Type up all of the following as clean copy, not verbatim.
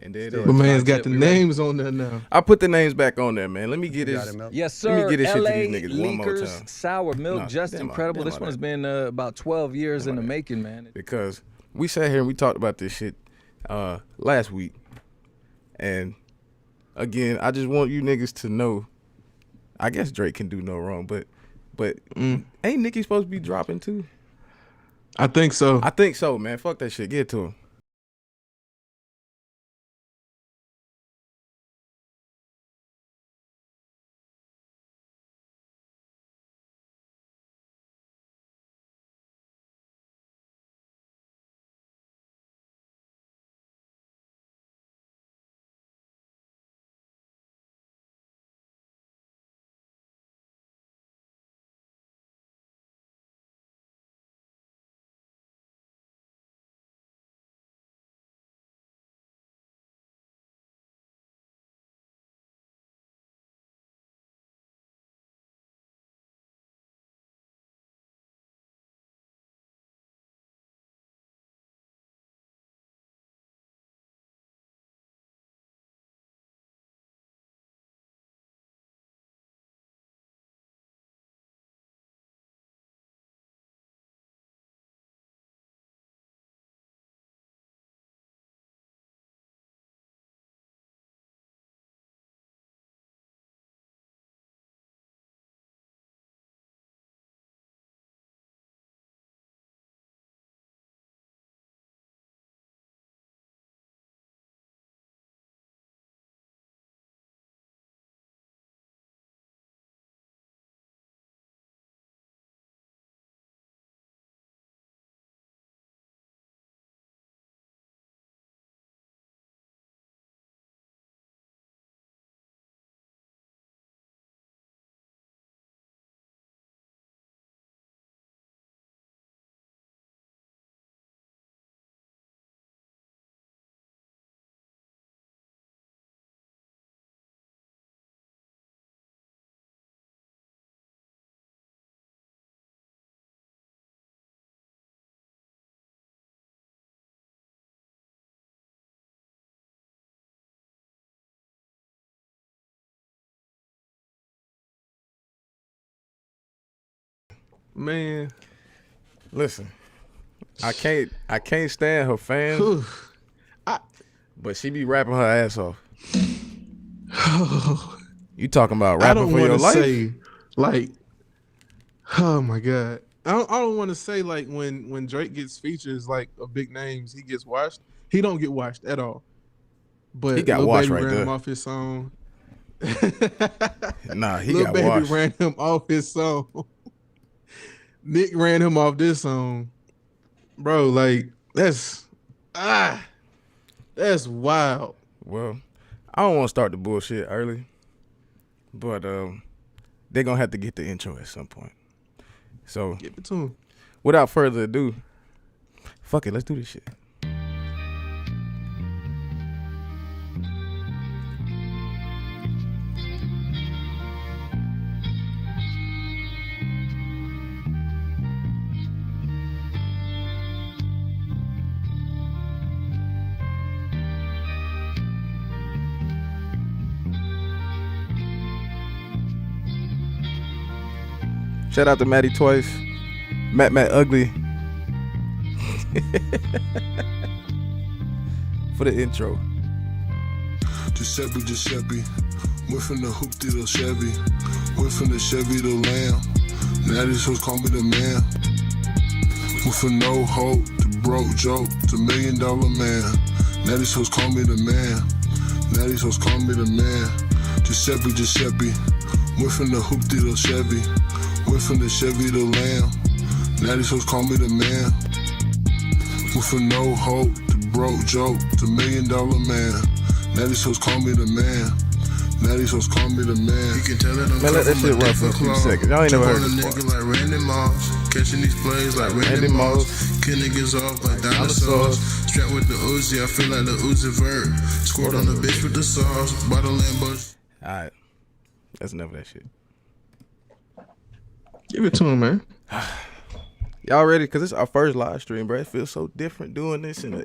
And there it Still is. a My man's top got tip. the We ready? names on there now. I put the names back on there, man. Let me get You got this. it, Mel? Let Yes, me sir. get this shit to LA these niggas one more Leakers, time. Sour Milk, No, just damn incredible. all This one's that. been about 12 years in the all that. making, man. Because we sat here and we talked about this shit last week. And again, I just want you niggas to know, I guess Drake can do no wrong, but ain't Nicki supposed to be dropping too? I think so. I think so, man. Fuck that shit. Get to him. Man. Listen, I can't stand her fans, Whew. but she be rapping her ass off. You talking about I rapping don't for your want to life? say, like, oh my God. I don't want to say, like, when Drake gets features, like, of big names, he gets watched. He don't get watched at all. But He got Lil watched Baby right ran there. him off his song. Nah, he Lil got Baby washed. ran him off his song. Nick ran him off this song. Bro, like, that's wild. Well, I don't want to start the bullshit early, but they're going to have to get the intro at some point. So, Give it to him. without further ado, fuck it, let's do this shit. Shout out to Matty Twice, Matt Ugly, for the intro. Giuseppe, went from the hoop to the Chevy, went from the Chevy to Lamb. Now these hoes call me the man. Went from no hope to broke joke to $1 million man. Now these hoes call me the man. Now these hoes call me the man. Giuseppe, went from the hoop to the Chevy, went from the Chevy to Lamb. Now these hoes call me the man. Went from no hope to broke joke to $1 million man. Now these hoes call me the man. Now these hoes call me the man. You can tell that I'm Man, let that shit run for a few seconds. Y'all ain't never heard this nigga part. like Randy Moss, catching these plays like Randy Moss, kill niggas off like dinosaurs. Strapped with the Uzi, I feel like the Uzi Vert. Scored on the bitch with the sauce, bottle Lambo. Alright, that's enough of that shit. Give it to him, man. Y'all ready? Cause it's our first live stream, bro. It feels so different doing this in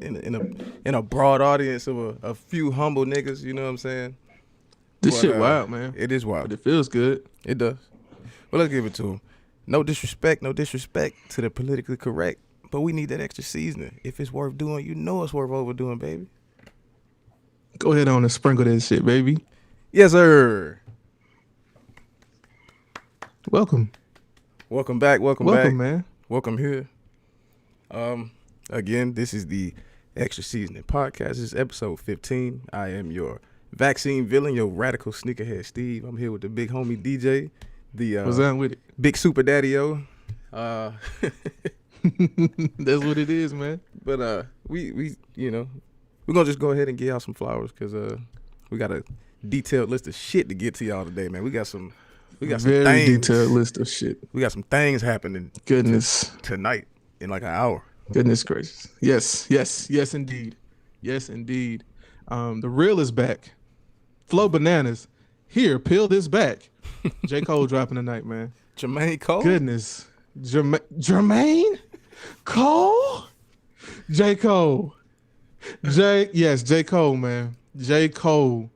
a broad audience of a few humble niggas. You know what I'm saying? This shit wild, man. It is wild. But it feels good. It does. Well, let's give it to him. No disrespect to the politically correct, but we need that extra seasoning. If it's worth doing, you know it's worth overdoing, baby. Go ahead on and sprinkle that shit, baby. Yes, sir. Welcome back. Welcome, man. Welcome here. Again, this is the Extra Seasoning Podcast. This is episode 15. I am your vaccine villain, your radical sneakerhead Steve. I'm here with the big homie DJ, the what's up with it? Big Super Daddy-O. That's what it is, man. But we you know, we're gonna just go ahead and give y'all some flowers because we got a detailed list of shit to get to y'all today, man. We got some very things, detailed list of shit. We got some things happening. Goodness. Tonight in like an hour. Goodness gracious. Yes, indeed. The real is back. Flow bananas. Here, peel this back. J. Cole dropping tonight, man. Jermaine Cole? Goodness. Jermaine Cole? J. Cole. J. Cole, man. J. Cole.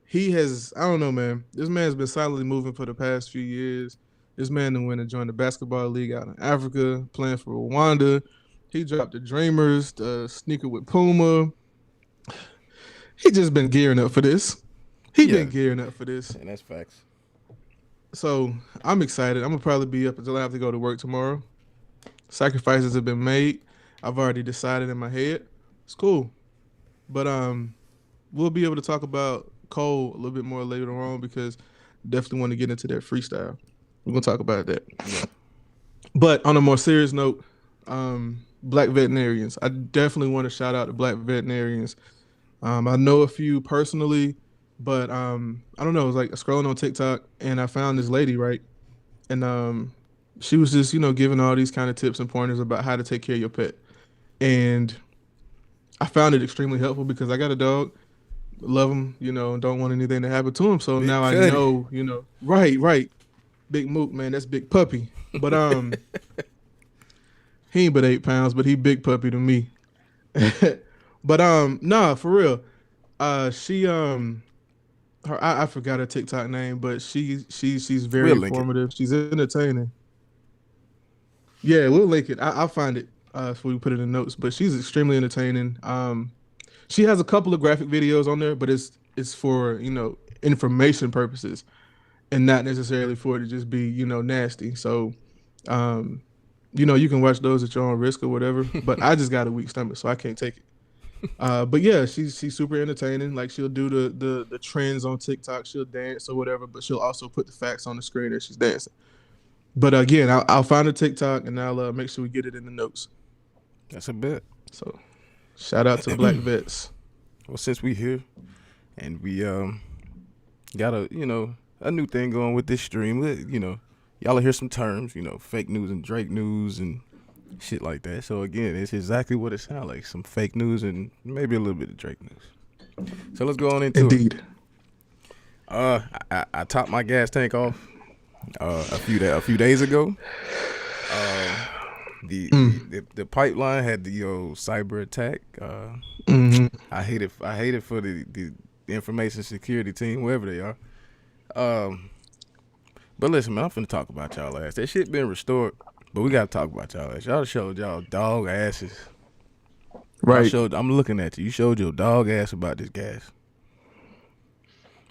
He has, I don't know, man. This man's been silently moving for the past few years. This man then went and joined the basketball league out in Africa, playing for Rwanda. He dropped the Dreamers, the sneaker with Puma. He just been gearing up for this. Been gearing up for this. And that's facts. So I'm excited. I'm gonna probably be up until I have to go to work tomorrow. Sacrifices have been made. I've already decided in my head. It's cool. But we'll be able to talk about Cole a little bit more later on because I definitely want to get into that freestyle. We're gonna talk about that. Yeah. But on a more serious note, Black veterinarians. I definitely want to shout out to Black veterinarians. I know a few personally, but I don't know. It was like scrolling on TikTok and I found this lady, right? And she was just, giving all these kind of tips and pointers about how to take care of your pet. And I found it extremely helpful because I got a dog, love him, don't want anything to happen to him. So now I know, right. Big Mook, man, that's Big Puppy. But he ain't but 8 pounds, but he big puppy to me. But nah, for real. She I forgot her TikTok name, but she's very informative. She's entertaining. Yeah, we'll link it. I'll find it so we put it in the notes. But she's extremely entertaining. She has a couple of graphic videos on there, but it's for information purposes, and not necessarily for it to just be nasty. So, you can watch those at your own risk or whatever. But I just got a weak stomach, so I can't take it. But yeah, she's super entertaining. Like she'll do the trends on TikTok. She'll dance or whatever, but she'll also put the facts on the screen as she's dancing. But again, I'll find a TikTok and I'll make sure we get it in the notes. That's a bet. So shout out to Black Vets. Well, since we here and we got a new thing going with this stream, y'all will hear some terms, fake news and Drake news and shit like that. So again, it's exactly what it sounds like. Some fake news and maybe a little bit of Drake news. So let's go on into it. I topped my gas tank off a few days ago. The pipeline had the cyber attack. I hate it for the information security team, wherever they are. But listen, man, I'm finna talk about y'all ass. That shit been restored, but we gotta talk about y'all ass. Y'all showed y'all dog asses. Right. I'm looking at you. You showed your dog ass about this gas.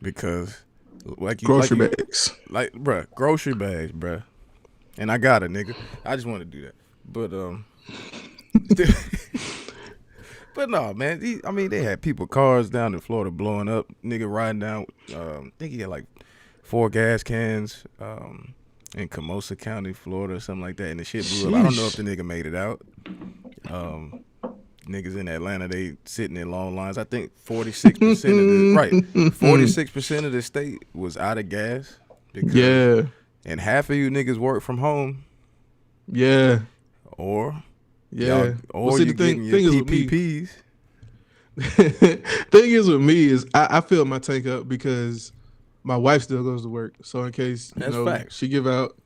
Because grocery bags. Grocery bags, bruh. And I got it, nigga. I just want to do that. But but no, man. They had cars down in Florida blowing up. Nigga riding down. I think he had like 4 gas cans in Camosa County, Florida, or something like that. And the shit blew up. I don't know if the nigga made it out. Niggas in Atlanta, they sitting in long lines. I think 46% of the state was out of gas. Because, and half of you niggas work from home. Yeah. Or you getting your PPPs. Thing is with me is I fill my tank up because my wife still goes to work. So in case facts. she give out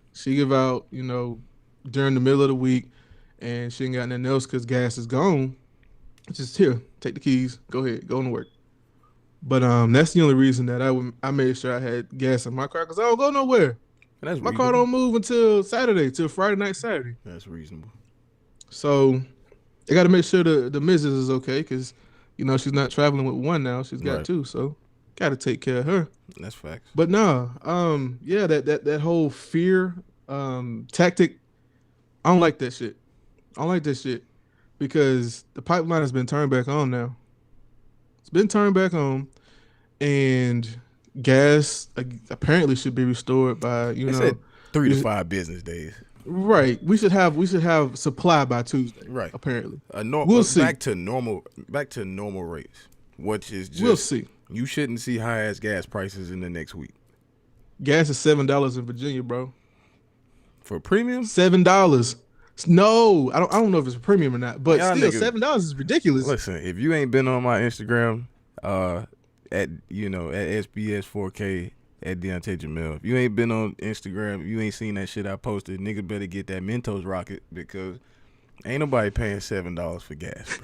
during the middle of the week, and she ain't got nothing else because gas is gone, just here, take the keys, go ahead, go to work. But that's the only reason that I made sure I had gas in my car because I don't go nowhere. That's my reasonable. car don't move until Friday night Saturday. That's reasonable. So I got to make sure the missus is okay because, she's not traveling with one now. She's got two, so got to take care of her. That's facts. But no, that whole fear tactic, I don't like that shit. I don't like that shit because the pipeline has been turned back on now. It's been turned back on, and gas apparently should be restored by They said 3 to 5 business days. Right. We should have supply by Tuesday. Right. Apparently. We'll see. Back to normal rates, which is just we'll see. You shouldn't see high ass gas prices in the next week. Gas is $7 in Virginia, bro. For premium? $7. No, I don't know if it's a premium or not, but still $7 is ridiculous. Listen, if you ain't been on my Instagram, at SBS 4K at Deontay Jamil, if you ain't been on Instagram, you ain't seen that shit I posted, nigga better get that Mentos rocket because ain't nobody paying $7 for gas.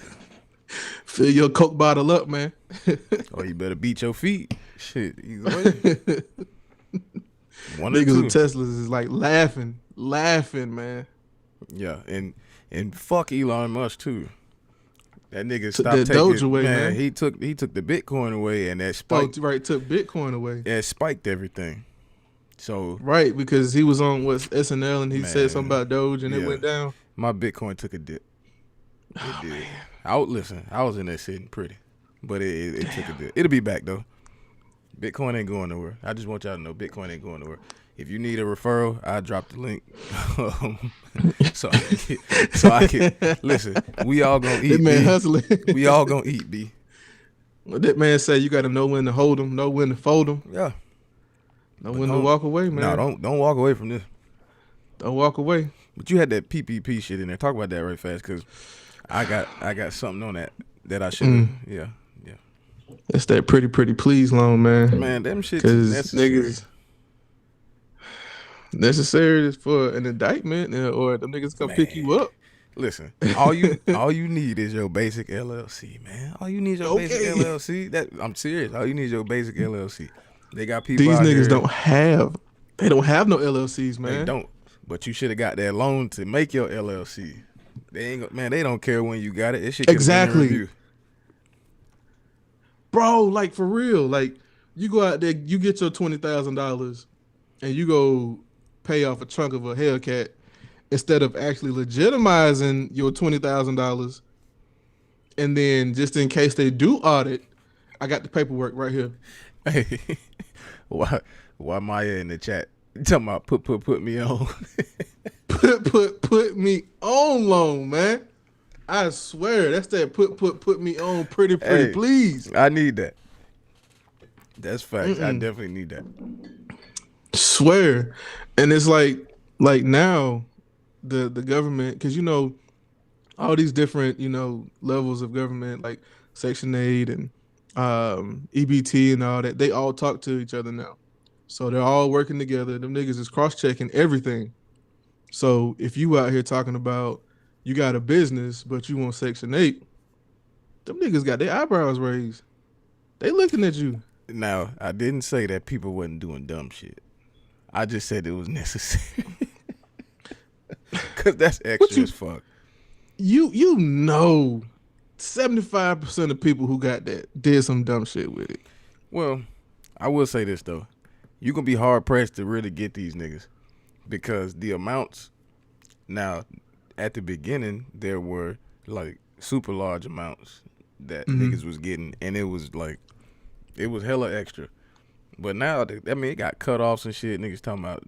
Fill your Coke bottle up, man. Or you better beat your feet. Shit, either way. One niggas with Teslas is like laughing, man. Yeah, and fuck Elon Musk too. That nigga stopped taking Doge away, man. He took the Bitcoin away, and that spiked. Oh, right, took Bitcoin away. That spiked everything. So right, because he was on SNL and he said something about Doge and it went down. My Bitcoin took a dip. Oh man. I was in there sitting pretty, but it took a dip. It'll be back though. Bitcoin ain't going nowhere. I just want y'all to know Bitcoin ain't going nowhere. If you need a referral, I drop the link. so I can listen. We all gonna eat. That man hustling. We all gonna eat, B. What that man say, you got to know when to hold them, know when to fold them. Yeah. Know when to walk away, man. No, don't walk away from this. Don't walk away. But you had that PPP shit in there. Talk about that right fast, because I got something on that I should. Yeah. That's that pretty please loan, man. Man, them shit. Because niggas necessary for an indictment, or them niggas come pick you up. Listen, all you need is your basic LLC, man. All you need is your basic LLC. I'm serious. All you need is your basic LLC. They got people. These out niggas here, don't have no LLCs, man. They don't. But you should have got that loan to make your LLC. They don't care when you got it. It shit exactly. Bro, like for real, like you go out there, you get your $20,000, and you go pay off a trunk of a Hellcat instead of actually legitimizing your $20,000. And then just in case they do audit, I got the paperwork right here. Hey, why Maya in the chat talking about put me on? put me on loan, man. I swear, that's that put me on pretty please. I need that. That's facts. I definitely need that. Swear. And it's like now the government, because all these different levels of government, like Section 8 and EBT and all that, they all talk to each other now. So they're all working together. Them niggas is cross-checking everything. So if you out here talking about you got a business, but you want Section 8, them niggas got their eyebrows raised. They looking at you. Now, I didn't say that people wasn't doing dumb shit. I just said it was necessary. Because that's extra as fuck. 75% of people who got that did some dumb shit with it. Well, I will say this, though. You're going to be hard-pressed to really get these niggas. Because the amounts, now, at the beginning, there were, like, super large amounts that niggas was getting. And it was, like, it was hella extra. But now, it got cutoffs and shit. Niggas talking about,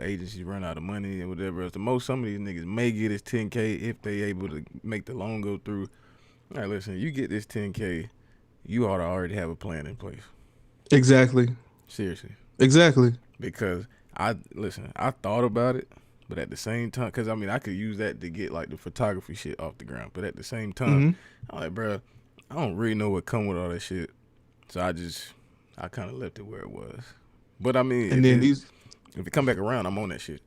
agencies run out of money and whatever else. The most some of these niggas may get is $10K if they able to make the loan go through. All right, listen, you get this $10K, you ought to already have a plan in place. Exactly. Seriously. Exactly. Because, I thought about it, but at the same time, because, I could use that to get, like, the photography shit off the ground. But at the same time, I'm like, bro, I don't really know what come with all that shit. So I kind of left it where it was. But if it come back around, I'm on that shit.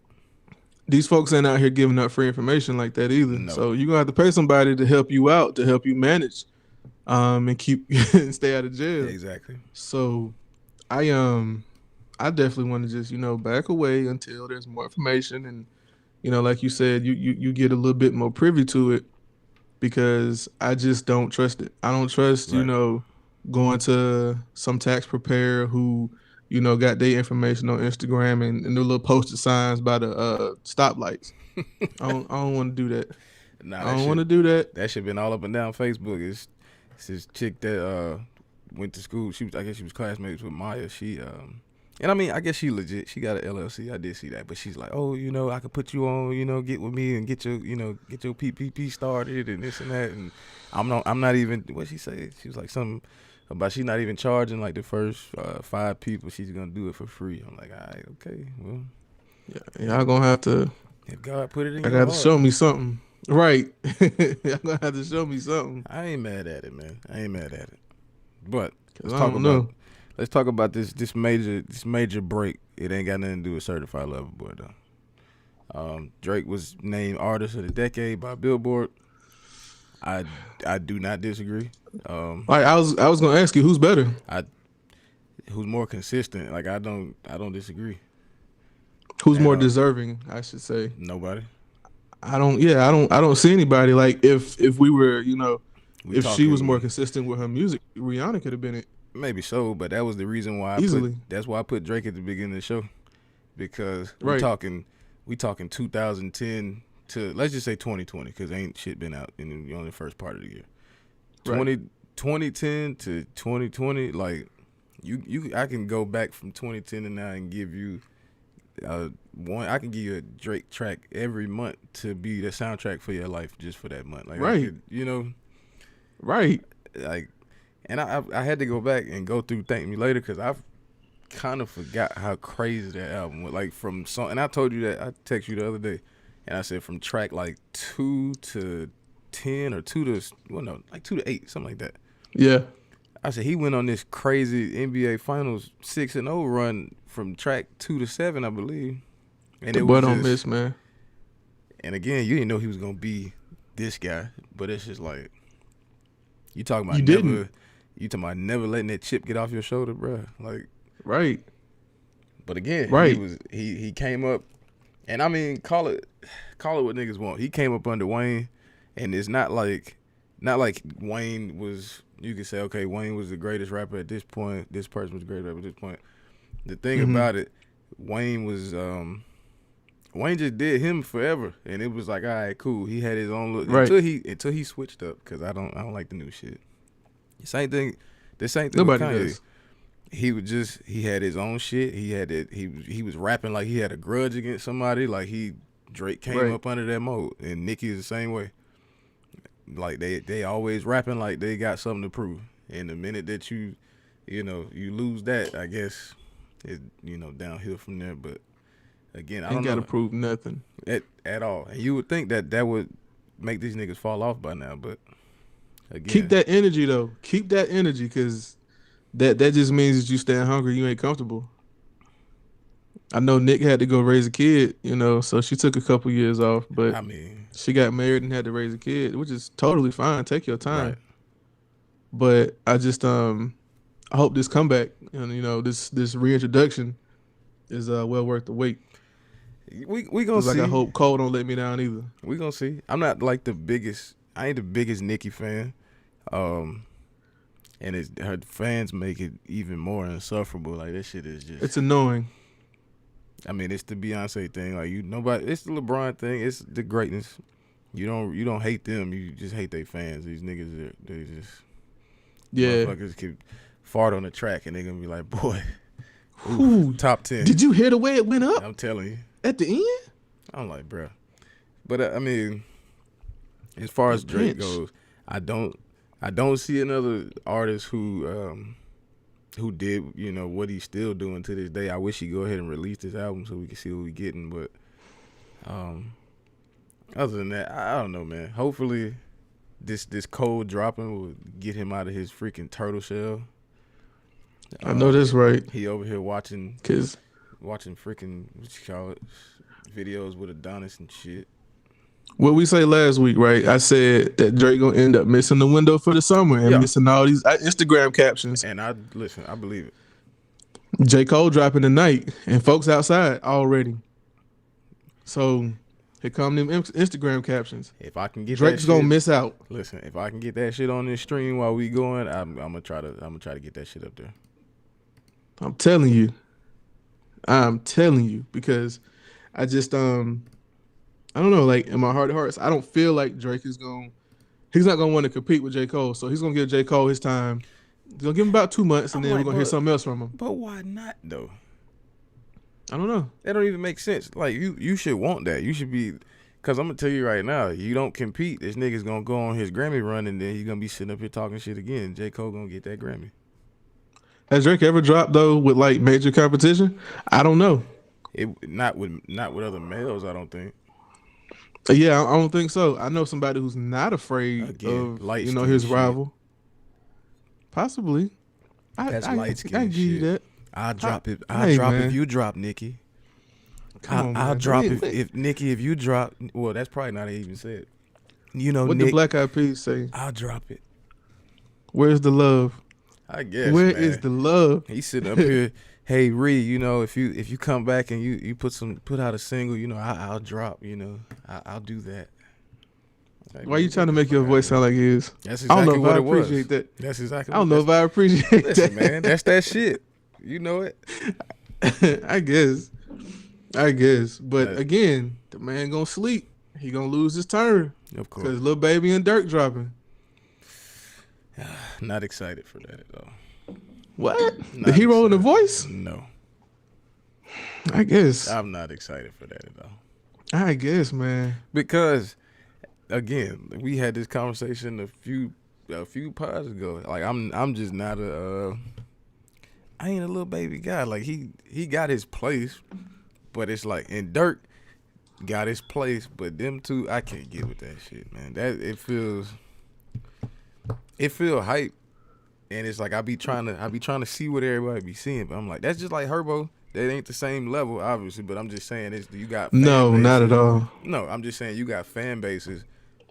these folks ain't out here giving out free information like that either. No. So you're gonna have to pay somebody to help you out, to help you manage, and keep and stay out of jail. Exactly. So I definitely want to just, back away until there's more information, and like you said, you get a little bit more privy to it, because I just don't trust it. I don't trust, Right. going to some tax preparer who, got their information on Instagram and the little posted signs by the stoplights. I don't want to do that. Nah, I don't want to do that. That shit been all up and down Facebook. It's this chick that went to school. I guess she was classmates with Maya. She and I mean, I guess she legit. She got an LLC. I did see that, but she's like, oh, I could put you on, get with me and get your PPP started and this and that. And I'm not even. What she say? She was like something about she's not even charging like the first 5 people. She's gonna do it for free. I'm like, all right, okay, well, Yeah, y'all gonna have to. if God put it in I your got to heart. show me something. Right. Y'all gonna have to show me something. I ain't mad at it, man. I ain't mad at it. But let's talk about this major break. It ain't got nothing to do with Certified Lover Boy though. Drake was named Artist of the Decade by Billboard. I do not disagree. I was gonna ask you, who's better? Who's more consistent? Like I don't disagree. Who's more deserving? I should say. Nobody. I don't see anybody. Like if we were, if she was more consistent with her music, Rihanna could have been it. Maybe so, but that was the reason why that's why I put Drake at the beginning of the show, because we're talking 2010 to, let's just say 2020, because ain't shit been out in the first part of the year. 2010 to 2020, like I can go back from 2010 to now and give you I can give you a Drake track every month to be the soundtrack for your life just for that month. Like right. Right. Like, and I had to go back and go through Thank Me Later, because I've kind of forgot how crazy that album was. Like from song, and I told you that, I texted you the other day, and I said from track like 2 to 10 or 2 to 8, something like that. Yeah. I said he went on this crazy NBA Finals 6-0 run from track 2 to 7, I believe. And the boy don't miss, man. And again, you didn't know he was gonna be this guy, but it's just like you talking about never letting that chip get off your shoulder, bro. Like, right. But again, right. he came up, and I mean, call it what niggas want. He came up under Wayne, and it's not like Wayne was. You could say, okay, Wayne was the greatest rapper at this point. This person was the greatest rapper at this point. The thing about it, Wayne was Wayne just did him forever, and it was like, all right, cool. He had his own look until he switched up, because I don't like the new shit. The same thing Nobody with Kanye. does. He had his own shit. He had it. He was rapping like he had a grudge against somebody. Like Drake came up under that mode, and Nicki is the same way. Like they always rapping like they got something to prove. And the minute that you lose that, I guess it downhill from there. But again, I don't gotta prove nothing at all. And you would think that would make these niggas fall off by now, but again, keep that energy though. Keep that energy, because that just means that you staying hungry. You ain't comfortable. I know Nick had to go raise a kid, so she took a couple years off, but I mean, she got married and had to raise a kid, which is totally fine. Take your time. Right. But I just I hope this comeback and this reintroduction is well worth the wait. We gonna see. Like, I hope Cole don't let me down either. We gonna see. I'm not like I ain't the biggest Nicki fan. And her fans make it even more insufferable. Like, that shit is just, it's annoying. I mean, it's the Beyonce thing. Like, it's the LeBron thing. It's the greatness. You don't hate them. You just hate their fans. These niggas, they just motherfuckers could fart on the track and they gonna be like, boy, ooh, top 10. Did you hear the way it went up? I'm telling you. At the end? I'm like, bro. But I mean, as far as Drake goes, I don't see another artist who did what he's still doing to this day. I wish he'd go ahead and release this album so we can see what we're getting. But other than that, I don't know, man. Hopefully, this cold dropping will get him out of his freaking turtle shell. I know that's right. He over here watching. Cause watching freaking what you call it videos with Adonis and shit. What we say last week, right? I said that Drake gonna end up missing the window for the summer and missing all these Instagram captions. And I believe it. J. Cole dropping tonight, and folks outside already. So here come them Instagram captions. If I can get Drake's gonna miss out. Listen, if I can get that shit on this stream while we going, I'm gonna try to get that shit up there. I'm telling you, because I just I don't know, like in my heart of hearts, I don't feel like Drake is he's not gonna want to compete with J. Cole, so he's gonna give J. Cole his time. He's gonna give him about 2 months, and then we're gonna hear something else from him. But why not though? I don't know. That don't even make sense. Like you should want that. You should be, cause I'm gonna tell you right now, you don't compete, this nigga's gonna go on his Grammy run, and then he's gonna be sitting up here talking shit again. J. Cole gonna get that Grammy. Has Drake ever dropped though with like major competition? I don't know. Not with other males, I don't think. Yeah, I don't think so. I know somebody who's not afraid of his rival. Possibly. That's light skin. I give you that. I'll drop it. I'll drop if you drop, Nicki. I'll drop if Nicki, if you drop. Well, that's probably not even said. You know, what Nick, the Black Eyed Peas say? I'll drop it. Where's the love? I guess. Where is the love? He's sitting up here. Hey, Reed, if you come back and you put out a single, I'll drop. I'll do that. Like, why are you trying to make your voice sound like his? That's exactly what it was. Appreciate that. That's exactly. I don't know if I appreciate Listen, that, man. That's that shit. You know it. I guess. But again, the man gonna sleep. He gonna lose his turn. Of course. Because Lil Baby and Dirk dropping. Not excited for that at all. What? The hero in the voice? No. I guess. I'm not excited for that at all. I guess, man. Because, again, we had this conversation a few pods ago. Like I'm just not I ain't a Lil Baby guy. Like he got his place, but it's like, and Dirk got his place, but them two, I can't get with that shit, man. That it feels hype. And it's like I be trying to see what everybody be seeing, but I'm like, that's just like Herbo. That ain't the same level, obviously, but I'm just saying you got fan bases. Not at all. No, I'm just saying you got fan bases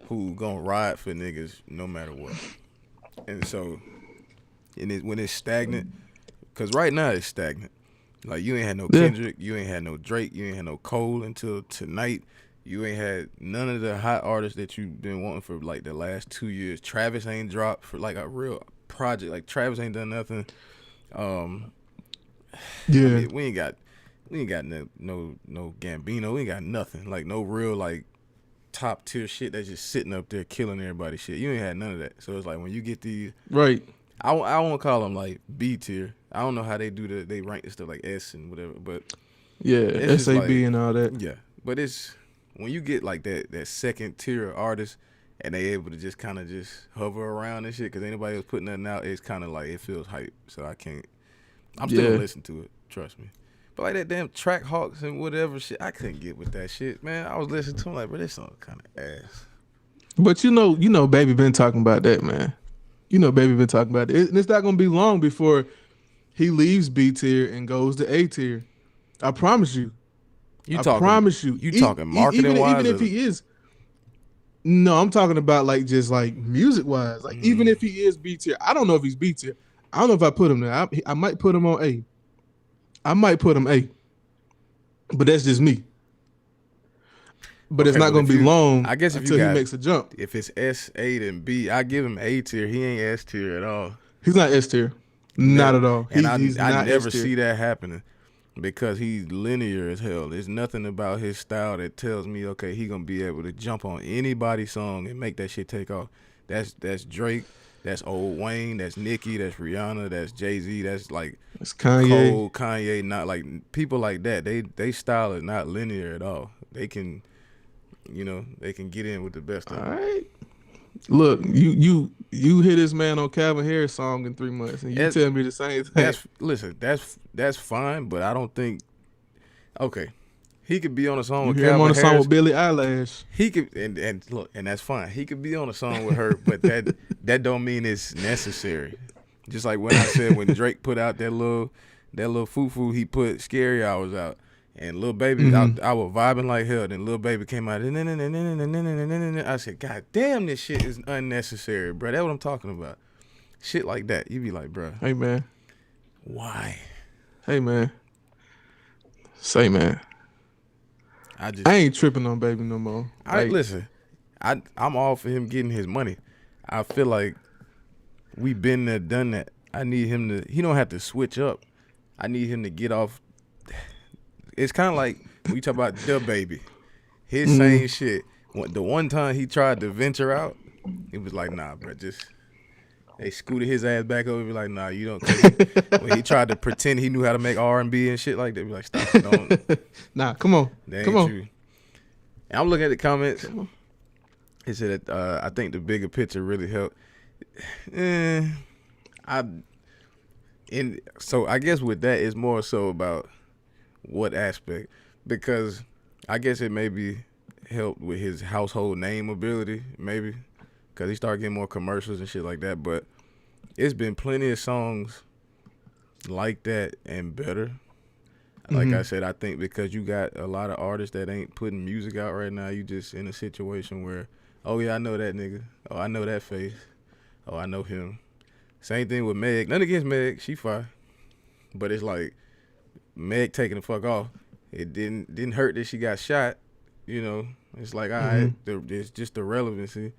who gonna ride for niggas no matter what. And so, when it's stagnant, because right now it's stagnant. Like you ain't had no Kendrick, you ain't had no Drake, you ain't had no Cole until tonight. You ain't had none of the hot artists that you've been wanting for like the last 2 years. Travis ain't dropped for like a real project. Like Travis ain't done nothing. Yeah, I mean, we ain't got no Gambino. We ain't got nothing. Like no real like top tier shit that's just sitting up there killing everybody shit. You ain't had none of that. So it's like when you get these right. I won't call them like B tier. I don't know how they do they rank this stuff like S and whatever. But yeah, SAB like, and all that. Yeah, but it's when you get like that second tier artist and they able to just kind of just hover around and shit because ain't nobody else putting nothing out. It's kind of like it feels hype. So I can't. I'm still gonna listen to it. Trust me. But like that damn Track Hawks and whatever shit, I couldn't get with that shit, man. I was listening to him like, bro, this song kind of ass. But you know, Baby been talking about that, man. You know, Baby been talking about it. And it's not gonna be long before he leaves B tier and goes to A tier. I promise you. Promise you. You talking marketing wise? Even if he is. No, I'm talking about like just like music wise. Like even if he is B tier, I don't know if he's B tier. I don't know if I put him there. I might put him on A. I might put him A. But that's just me. But it's not going to be long, I guess, until he makes a jump. If it's S, A, then B, I give him A tier. He ain't S tier at all. He's not S tier. Not at all. And I never see that happening because he's linear as hell. There's nothing about his style that tells me, okay, he going to be able to jump on anybody's song and make that shit take off. That's Drake. That's Old Wayne, that's Nicki, that's Rihanna, that's Jay-Z, that's like it's Kanye. Cole, Kanye, not like people like that. They style is not linear at all. They can, they can get in with the best of them. All right. Look, you hit this man on Calvin Harris song in 3 months, and you tell me the same thing. That's fine, but I don't think. Okay. He could be on a song with Calvin Harris. On a song with Billie Eilish. He could, and look, and that's fine. He could be on a song with her, but that don't mean it's necessary. Just like when I said when Drake put out that little that little foo-foo, he put Scary Hours out. And Lil Baby, I was vibing like hell. Then Lil Baby came out. I said, God damn, this shit is unnecessary, bro. That's what I'm talking about. Shit like that. You be like, bro. Hey, man. Why? Hey, man. Say, man. I ain't tripping on Baby no more. Listen, I'm all for him getting his money. I feel like we been there, done that. I need him to, he don't have to switch up. I need him to get off. It's kind of like when you talk about the Baby. His same shit. The one time he tried to venture out, it was like, nah, bro, just, they scooted his ass back over. Be like, nah, you don't. When he tried to pretend he knew how to make R&B and shit like that, be like, stop, don't. Nah, come on. That come on. True. And I'm looking at the comments. He said that I think the bigger picture really helped. So I guess with that, it's more so about what aspect, because I guess it maybe helped with his household name ability, maybe, because he started getting more commercials and shit like that. But it's been plenty of songs like that and better. Like I said, I think because you got a lot of artists that ain't putting music out right now, you just in a situation where, oh yeah, I know that nigga. Oh, I know that face. Oh, I know him. Same thing with Meg. Nothing against Meg, she fine. But it's like Meg taking the fuck off. It didn't hurt that she got shot. You know, it's like, all right, it's just the relevancy.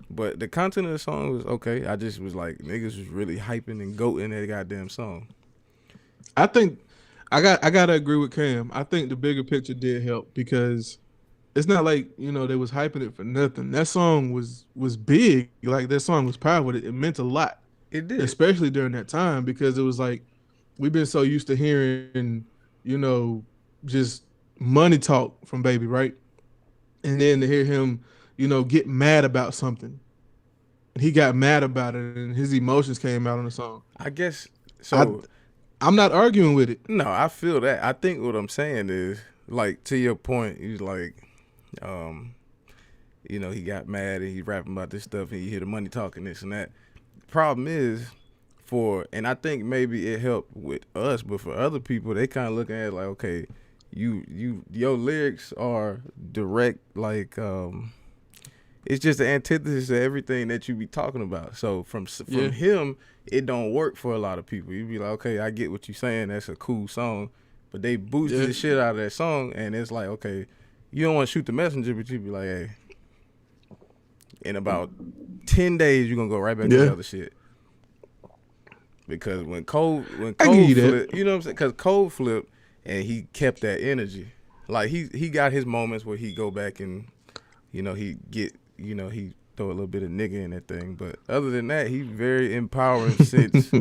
But the content of the song was okay. I just was like, niggas was really hyping and goating that goddamn song. I think I gotta agree with Cam. I think the bigger picture did help, because it's not like, you know, they was hyping it for nothing. That song was big. Like, that song was powerful. It meant a lot. It did. Especially during that time, because it was like, we've been so used to hearing, you know, just money talk from Baby, right? And then to hear him, you know, get mad about something. He got mad about it, and his emotions came out on the song. I guess so. I'm not arguing with it. No, I feel that. I think what I'm saying is, like, to your point, he's like, you know, he got mad and he's rapping about this stuff, and you hear the money talking this and that. Problem is, and I think maybe it helped with us, but for other people, they kind of looking at it like, okay, your lyrics are direct, like, it's just the antithesis of everything that you be talking about. So from him, it don't work for a lot of people. You be like, okay, I get what you're saying. That's a cool song, but they boosted the shit out of that song, and it's like, okay, you don't want to shoot the messenger, but you be like, hey, in about 10 days, you're gonna go right back to the other shit. Because when Cole flipped, you know what I'm saying? Because Cole flipped and he kept that energy. Like, he got his moments where he go back and, you know, he throw a little bit of nigga in that thing. But other than that, he's very empowering since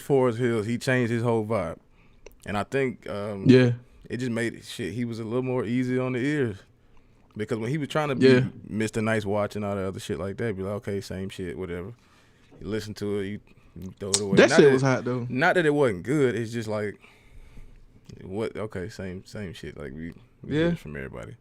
Forest Hills. He changed his whole vibe. And I think it just made it shit. He was a little more easy on the ears. Because when he was trying to be Mr. Nice Watch and all that other shit like that, be like, okay, same shit, whatever. You listen to it, you throw it away. That shit was hot, though. Not that it wasn't good. It's just like, what? Okay, same shit. Like, we get it from everybody.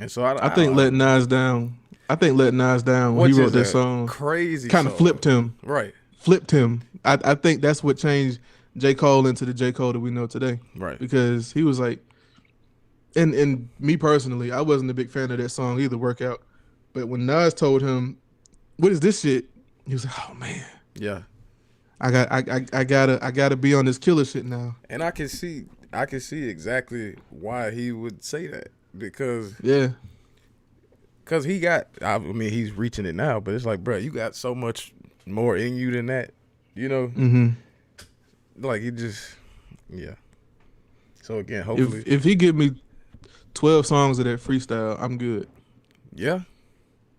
And so I think Let Nas Down. I think Let Nas Down, when he wrote that song, crazy kind of flipped him. Right. Flipped him. I think that's what changed J. Cole into the J. Cole that we know today. Right. Because he was like, and me personally, I wasn't a big fan of that song either, Workout. But when Nas told him, what is this shit? He was like, oh man. Yeah. I gotta be on this killer shit now. And I can see exactly why he would say that. Because he got, I mean, he's reaching it now, but it's like, bro, you got so much more in you than that, you know? Mm-hmm. Like, he just, So again, hopefully, if he give me 12 songs of that freestyle, I'm good. Yeah.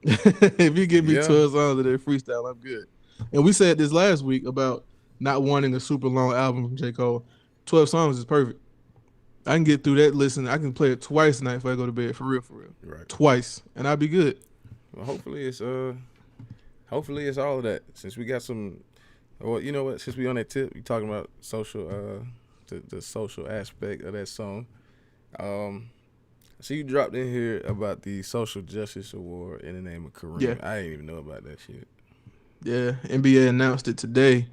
If you give me 12 songs of that freestyle, I'm good. And we said this last week about not wanting a super long album from J. Cole. 12 songs is perfect. I can get through that listen. I can play it twice a night before I go to bed, for real. Right. Twice, and I'll be good. Well, hopefully it's all of that. Since we got some, well, you know what? Since we on that tip, we talking about social, the social aspect of that song. So you dropped in here about the Social Justice Award in the name of Kareem. Yeah. I didn't even know about that shit. Yeah, NBA announced it today.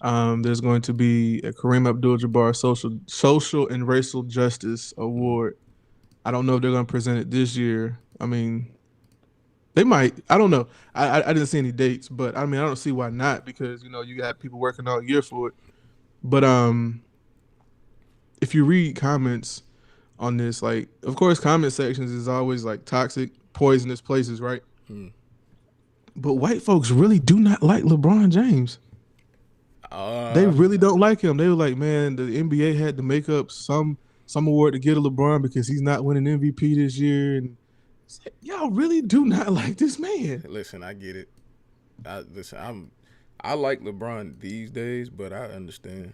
There's going to be a Kareem Abdul-Jabbar social and racial justice Mm. award. I don't know if they're going to present it this year. I mean, they might. I don't know. I didn't see any dates, but I mean, I don't see why not, because you got people working all year for it. But if you read comments on this, like, of course, comment sections is always like toxic, poisonous places, right? Mm. But white folks really do not like LeBron James. They really don't like him. They were like, man, the NBA had to make up some award to get a LeBron because he's not winning MVP this year, and y'all really do not like this man. Listen, I get it. I like LeBron these days, but I understand.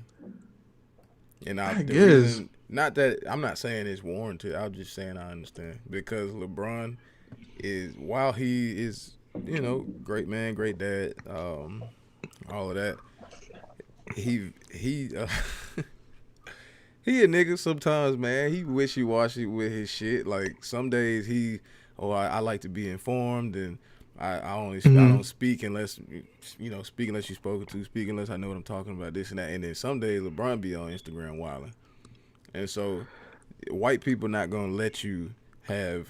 And I the guess. reason, not that I'm not saying it's warranted. I'm just saying I understand, because LeBron is, while he is, great man, great dad, all of that. He he a nigga sometimes, man. He wishy-washy with his shit. Like, some days I like to be informed, and I don't speak unless speak unless you spoken to, speak unless I know what I'm talking about, this and that. And then some days LeBron be on Instagram wilding. And so white people not gonna let you have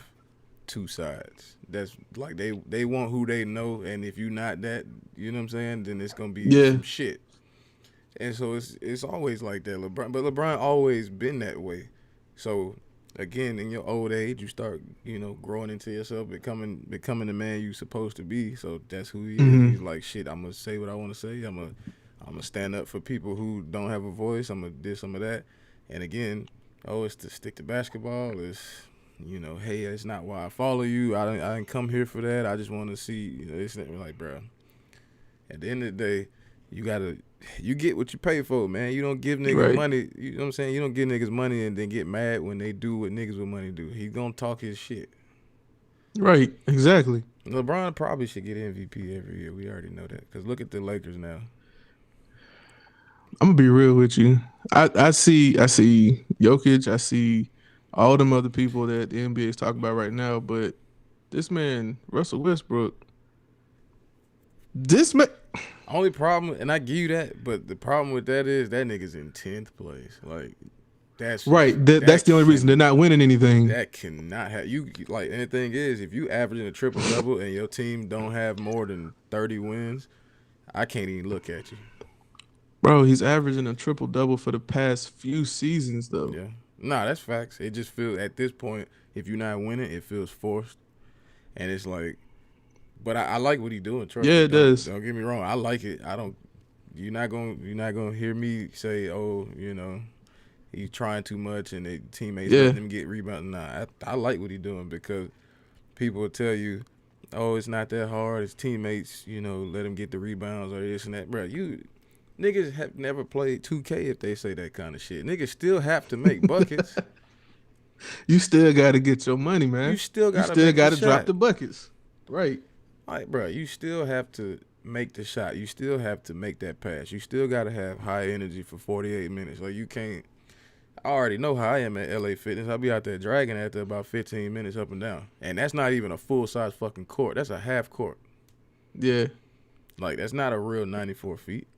two sides. That's like, they want who they know, and if you not that, you know what I'm saying, then it's gonna be some shit. And so it's always like that. LeBron always been that way. So again, in your old age, you start, growing into yourself, becoming the man you supposed to be. So that's who he is. He's like, shit, I'm gonna say what I want to say. I'm gonna stand up for people who don't have a voice. I'm gonna do some of that. And again, it's to stick to basketball. It's, hey, it's not why I follow you. I didn't come here for that. I just want to see. It's like, bro. At the end of the day, you get what you pay for, man. You don't give niggas money. You know what I'm saying? You don't give niggas money and then get mad when they do what niggas with money do. He's gonna talk his shit. Right, exactly. LeBron probably should get MVP every year. We already know that, because look at the Lakers now. I'm gonna be real with you. I see Jokic. I see all them other people that the NBA is talking about right now. But this man, Russell Westbrook, this man. Only problem, and I give you that, but the problem with that is that nigga's in 10th place. Like, that's right. That's the only reason they're not winning anything. That cannot have you. Like, and the thing is, if you averaging a triple double and your team don't have more than 30 wins, I can't even look at you. Bro, he's averaging a triple double for the past few seasons, though. Yeah, nah, that's facts. It just feels, at this point, if you're not winning, it feels forced, and it's like. But I like what he's doing. Trust me, it does. Don't get me wrong. I like it. You're not gonna hear me say, oh, he's trying too much and the teammates letting him get rebounded. Nah, I like what he's doing, because people will tell you, oh, it's not that hard. His teammates, let him get the rebounds or this and that. Bro, you niggas have never played 2K if they say that kind of shit. Niggas still have to make buckets. You still got to get your money, man. You still got to drop the buckets. Right. Like, bro, you still have to make the shot. You still have to make that pass. You still got to have high energy for 48 minutes. Like, you can't. I already know how I am at LA Fitness. I'll be out there dragging after about 15 minutes up and down. And that's not even a full-size fucking court. That's a half court. Yeah. Like, that's not a real 94 feet.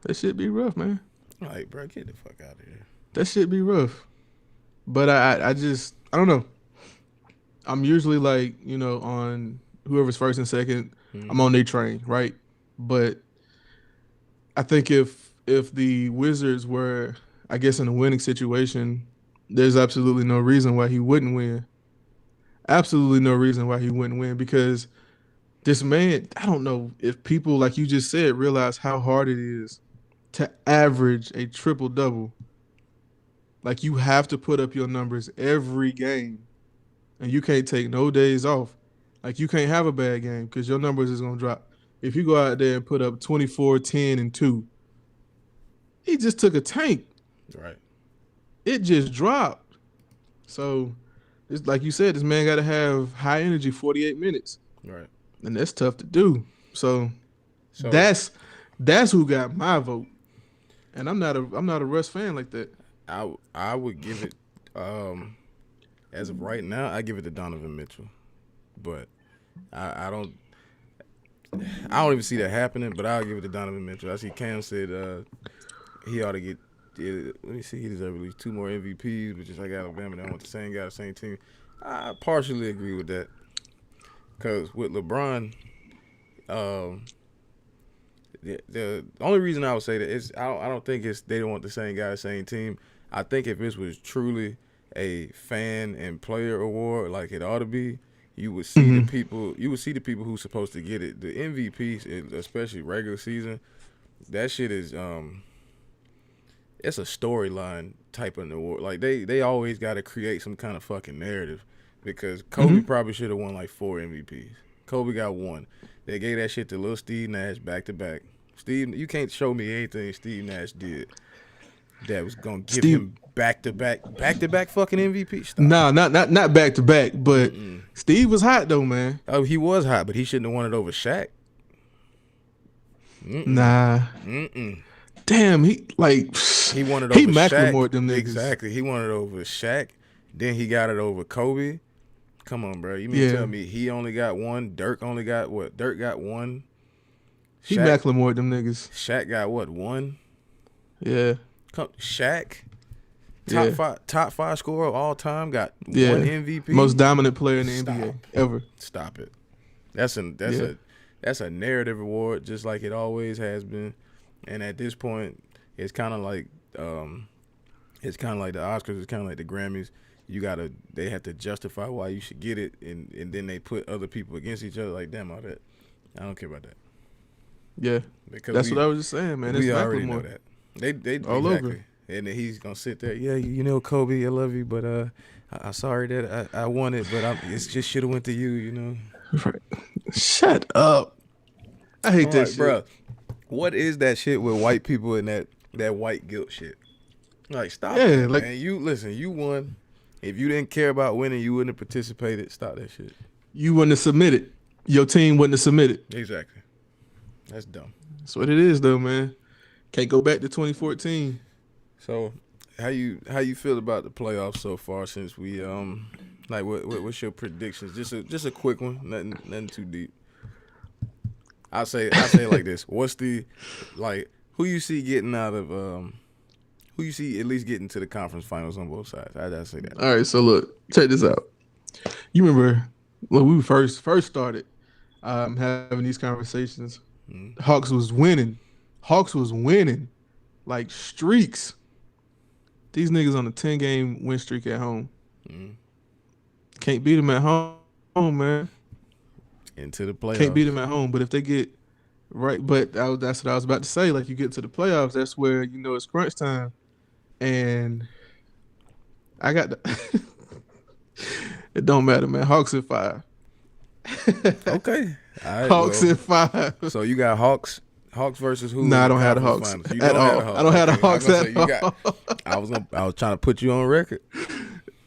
That shit be rough, man. Like, bro, get the fuck out of here. That shit be rough. But I don't know. I'm usually like, on whoever's first and second, I'm on their train, right? But I think if the Wizards were, I guess, in a winning situation, there's absolutely no reason why he wouldn't win. Absolutely no reason why he wouldn't win, because this man, I don't know if people, like you just said, realize how hard it is to average a triple-double. Like, you have to put up your numbers every game, and you can't take no days off. Like, you can't have a bad game because your numbers is going to drop. If you go out there and put up 24, 10, and 2, he just took a tank. Right. It just dropped. So, it's like you said, this man got to have high energy 48 minutes. Right. And that's tough to do. So that's who got my vote. And I'm not a Russ fan like that. I would give it, as of right now, I give it to Donovan Mitchell. But I don't. I don't even see that happening, but I'll give it to Donovan Mitchell. I see Cam said he ought to get. Let me see. He deserves at least 2 more MVPs, which is like Alabama. They want the same guy, the same team. I partially agree with that, because with LeBron, the only reason I would say that is I don't think it's they don't want the same guy, the same team. I think if this was truly a fan and player award like it ought to be, you would see the people. You would see the people who's supposed to get it. The MVPs, especially regular season, that shit is it's a storyline type of award. Like they always got to create some kind of fucking narrative, because Kobe probably should have won like 4 MVPs. Kobe got 1. They gave that shit to little Steve Nash back to back. Steve, you can't show me anything Steve Nash did that was gonna give him back to back fucking MVP. Stop. Nah, not back to back, but Steve was hot though, man. Oh, he was hot, but he shouldn't have won it over Shaq. Nah. Damn, he won it over Shaq. Macklemore them niggas. Exactly, he won it over Shaq. Then he got it over Kobe. Come on, bro. You mean tell me he only got 1? Dirk only got what? Dirk got 1. He Macklemore them niggas. Shaq got what? 1. Yeah. Shaq, top five scorer of all time, got 1 MVP. Most dominant player in the NBA ever. Stop it. That's a narrative award, just like it always has been. And at this point, it's kind of like the Oscars. It's kind of like the Grammys. They have to justify why you should get it, and then they put other people against each other. Like, damn, all that. I don't care about that. Yeah, because that's what I was just saying, man. We already know that. They all exactly. over. And then he's gonna sit there. Yeah, you know, Kobe, I love you, but I'm sorry that I won it, but it just should have went to you. You know. Right. Shut up. I hate that shit, bro. What is that shit with white people and that white guilt shit? Like, stop. Yeah, that, man. You won. If you didn't care about winning, you wouldn't have participated. Stop that shit. You wouldn't have submitted. Your team wouldn't have submitted. Exactly. That's dumb. That's what it is, though, man. Can't go back to 2014. So, how you feel about the playoffs so far? Since we like, what's your predictions? Just a quick one. Nothing too deep. I say it like this. What's the who you see getting out of who you see at least getting to the conference finals on both sides? I say that. All right, so look, check this out. You remember when we first started having these conversations? Hawks was winning like streaks. These niggas on a 10-game win streak at home. Can't beat them at home, man. Into the playoffs. Can't beat them at home, but if they get right, but that's what I was about to say. Like, you get to the playoffs, that's where you know it's crunch time, and I got the. It don't matter, man. Hawks at 5. Okay, all right, Hawks at 5. So you got Hawks versus who? Nah, I don't have the Hawks at all. I don't have the Hawks at all. I was trying to put you on record.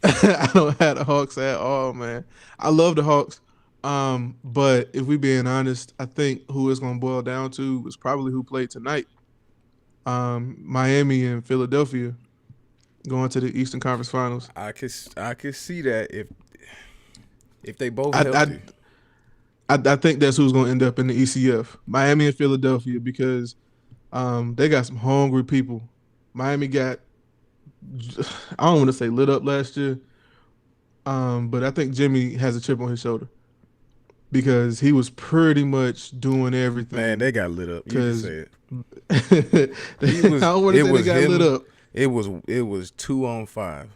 I don't have the Hawks at all, man. I love the Hawks. But if we being honest, I think who it's gonna boil down to is probably who played tonight. Miami and Philadelphia going to the Eastern Conference Finals. I could see that if they both healthy. I think that's who's gonna end up in the ECF. Miami and Philadelphia, because they got some hungry people. Miami got, I don't want to say lit up last year, but I think Jimmy has a chip on his shoulder, because he was pretty much doing everything. Man, they got lit up. You can say it. I don't want to say they got lit up. It was 2-on-5.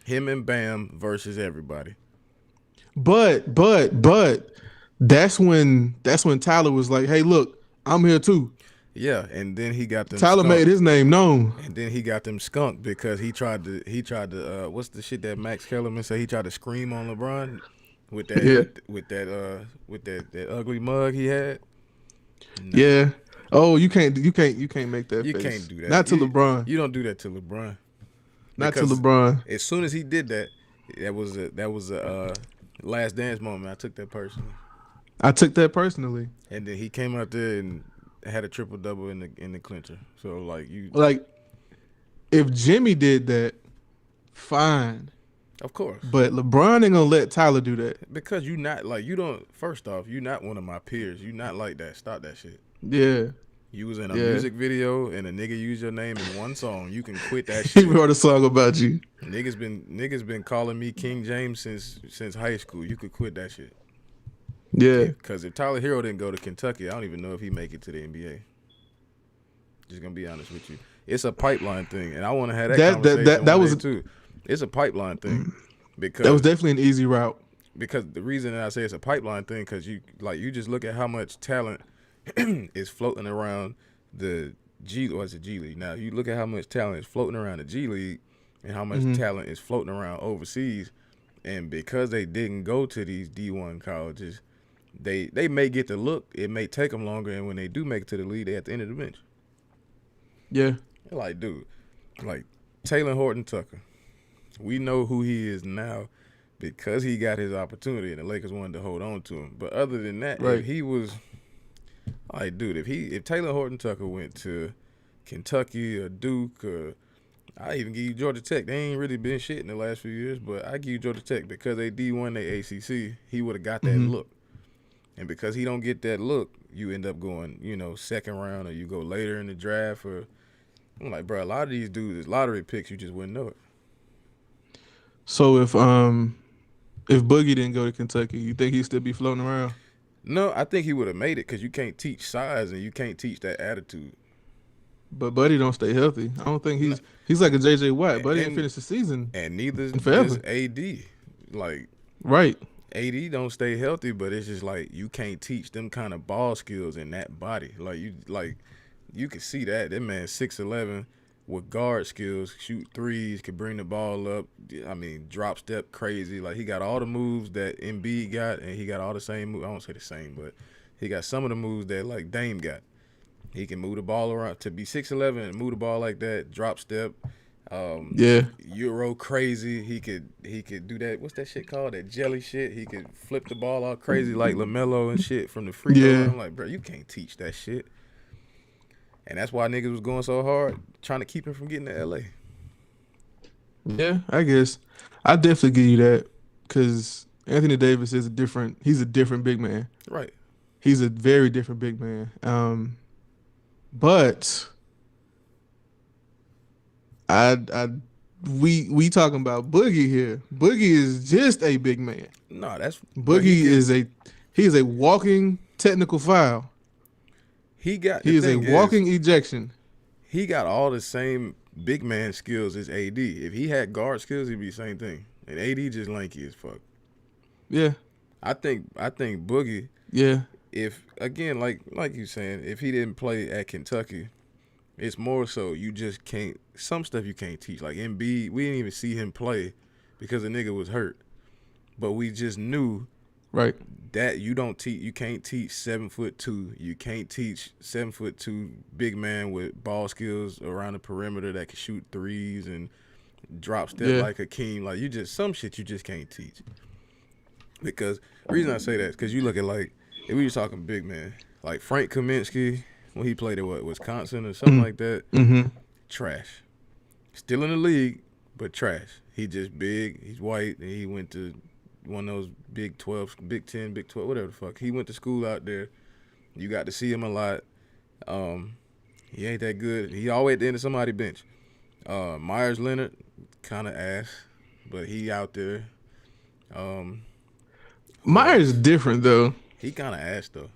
Him and Bam versus everybody. But that's when Tyler was like, "Hey, look, I'm here too." Yeah, and then he got them. Tyler made his name known, and then he got them skunked because he tried to. What's the shit that Max Kellerman said? He tried to scream on LeBron with that ugly mug he had. No. Yeah. Oh, you can't make that. You face. can't do that. Not to LeBron. You don't do that to LeBron. Not to LeBron. As soon as he did that, that was a last dance moment. I took that personally. And then he came out there and had a triple double in the clincher. So if Jimmy did that, fine. Of course. But LeBron ain't gonna let Tyler do that. Because you not like you don't. First off, you not one of my peers. You not like that. Stop that shit. Yeah. You was in a music video and a nigga used your name in one song. You can quit that shit. He wrote a song about you. Niggas been calling me King James since high school. You could quit that shit. Yeah. Because if Tyler Hero didn't go to Kentucky, I don't even know if he make it to the NBA. Just gonna be honest with you. It's a pipeline thing, and I want to have that conversation that was too. It's a pipeline thing because that was definitely an easy route. Because the reason that I say it's a pipeline thing, because you just look at how much talent is floating around the G League. Now you look at how much talent is floating around the G League and how much talent is floating around overseas, and because they didn't go to these D1 colleges, they may get the look. It may take them longer, and when they do make it to the league, they at the end of the bench. Yeah. Like, dude, like Taylor Horton Tucker, we know who he is now because he got his opportunity and the Lakers wanted to hold on to him. But other than that, if he was like, dude, if Taylor Horton Tucker went to Kentucky or Duke or I even give you Georgia Tech. They ain't really been shit in the last few years, but I give you Georgia Tech because they D1, they ACC. He would have got that look. And because he don't get that look, you end up going, second round or you go later in the draft or I'm like, bro, a lot of these dudes is lottery picks. You just wouldn't know it. So if Boogie didn't go to Kentucky, you think he'd still be floating around? No, I think he would have made it because you can't teach size and you can't teach that attitude. But Buddy don't stay healthy. I don't think he's like a JJ Watt. Buddy didn't finish the season. And neither is AD. Like, right. AD don't stay healthy, but it's just like you can't teach them kind of ball skills in that body. You can see that. That man 6'11" with guard skills, shoot threes, could bring the ball up. I mean, drop step crazy. Like, he got all the moves that Embiid got, and he got all the same moves. I won't say the same, but he got some of the moves that, like, Dame got. He can move the ball around. To be 6'11" and move the ball like that, drop step, Euro crazy. He could do that. What's that shit called? That jelly shit. He could flip the ball out crazy like LaMelo and shit from the free throw. I'm like, bro, you can't teach that shit. And that's why niggas was going so hard, trying to keep him from getting to LA. Yeah, I guess. I definitely give you that because Anthony Davis is he's a different big man. Right. He's a very different big man. But we talking about Boogie here. Boogie is just a big man. No, that's Boogie is a walking technical foul. He is a walking ejection. He got all the same big man skills as AD. If he had guard skills, he'd be the same thing. And AD just lanky as fuck. Yeah. I think Boogie. Yeah. If again, like you saying, if he didn't play at Kentucky, it's more so you just can't. Some stuff you can't teach. Like Embiid, we didn't even see him play because the nigga was hurt. But we just knew. Right. That you can't teach 7'2". You can't teach 7'2" big man with ball skills around the perimeter that can shoot threes and drop step like Hakeem. Like some shit you just can't teach. Because the reason I say that is because you look at if we were talking big man, like Frank Kaminsky when he played at Wisconsin or something like that, trash. Still in the league, but trash. He just big. He's white, and he went to one of those Big 12, Big 10, Big 12, whatever the fuck. He went to school out there. You got to see him a lot. He ain't that good. He always at the end of somebody's bench. Myers Leonard, kind of ass, but he out there. Myers different though. He kind of ass though.